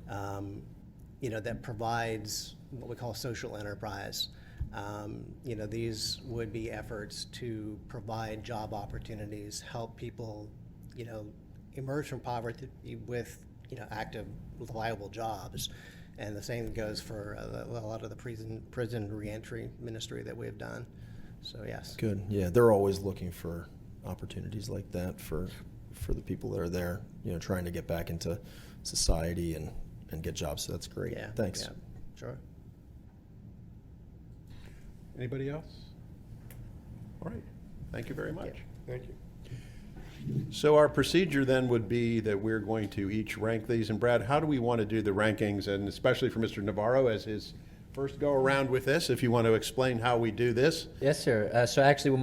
that provides what we call social enterprise. These would be efforts to provide job opportunities, help people, emerge from poverty with, active, viable jobs. And the same goes for a lot of the prison reentry ministry that we've done. So, yes. Good. Yeah, they're always looking for opportunities like that for the people that are there, trying to get back into society and get jobs. So that's great. Yeah. Thanks. Yeah, sure. Anybody else? All right. Thank you very much. Thank you. So our procedure then would be that we're going to each rank these. And Brad, how do we want to do the rankings? And especially for Mr. Navarro as his first go around with this, if you want to explain how we do this. Yes, sir. So actually, when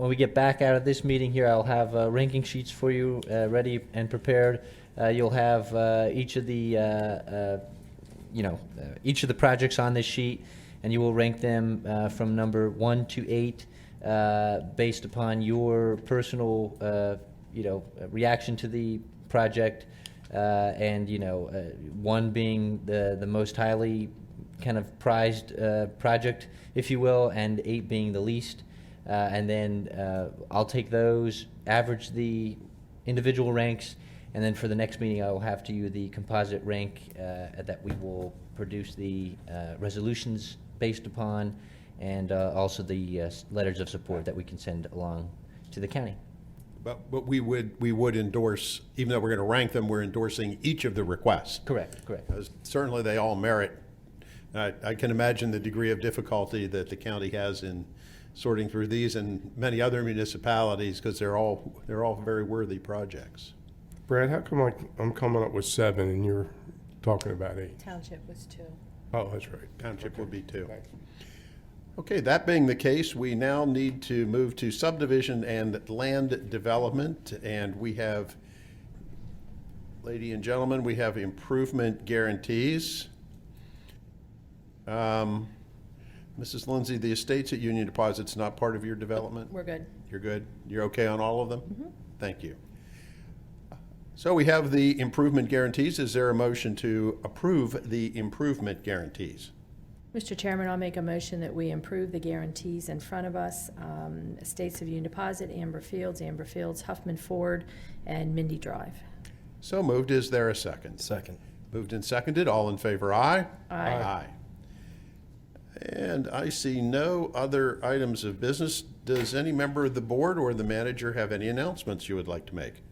we get back out of this meeting here, I'll have ranking sheets for you ready and prepared. You'll have each of the projects on this sheet, and you will rank them from number 1 to 8 based upon your personal, reaction to the project, and 1 being the most highly kind of prized project, if you will, and 8 being the least. And then I'll take those, average the individual ranks, and then for the next meeting, I will have to you the composite rank that we will produce the resolutions based upon, and also the letters of support that we can send along to the county. But we would endorse, even though we're going to rank them, we're endorsing each of the requests. Correct. Certainly they all merit. I can imagine the degree of difficulty that the county has in sorting through these and many other municipalities, because they're all very worthy projects. Brad, how come I'm coming up with 7 and you're talking about 8? Township was 2. Oh, that's right. Township would be 2. Thanks. Okay, that being the case, we now need to move to subdivision and land development, and we have, ladies and gentlemen, we have improvement guarantees. Mrs. Lindsay, the estates at Union Deposit's not part of your development? We're good. You're good? You're okay on all of them? Mm-hmm. Thank you. So we have the improvement guarantees. Is there a motion to approve the improvement guarantees? Mr. Chairman, I'll make a motion that we improve the guarantees in front of us. Estates of Union Deposit, Amber Fields, Huffman Ford, and Mindy Drive. So moved. Is there a second? Second. Moved and seconded. All in favor, aye? Aye. Aye. And I see no other items of business. Does any member of the board or the manager have any announcements you would like to make?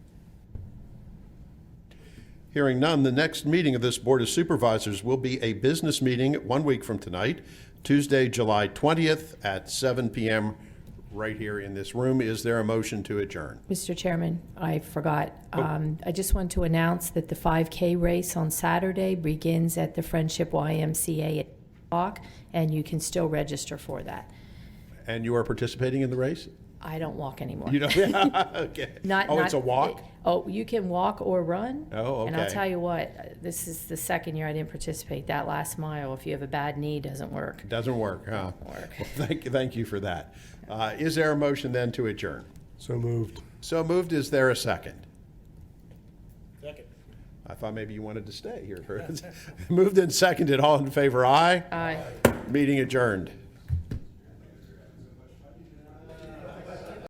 Hearing none, the next meeting of this Board of Supervisors will be a business meeting 1 week from tonight, Tuesday, July 20th at 7 p.m. right here in this room. Is there a motion to adjourn? Mr. Chairman, I forgot. I just want to announce that the 5K race on Saturday begins at the Friendship YMCA at 8 o'clock, and you can still register for that. And you are participating in the race? I don't walk anymore. You don't? Okay. It's a walk? You can walk or run. Oh, okay. And I'll tell you what, this is the second year I didn't participate. That last mile, if you have a bad knee, doesn't work. Doesn't work, huh? Well, thank you for that. Is there a motion then to adjourn? So moved. So moved. Is there a second? Second. I thought maybe you wanted to stay here. Moved and seconded. All in favor, aye? Aye. Meeting adjourned.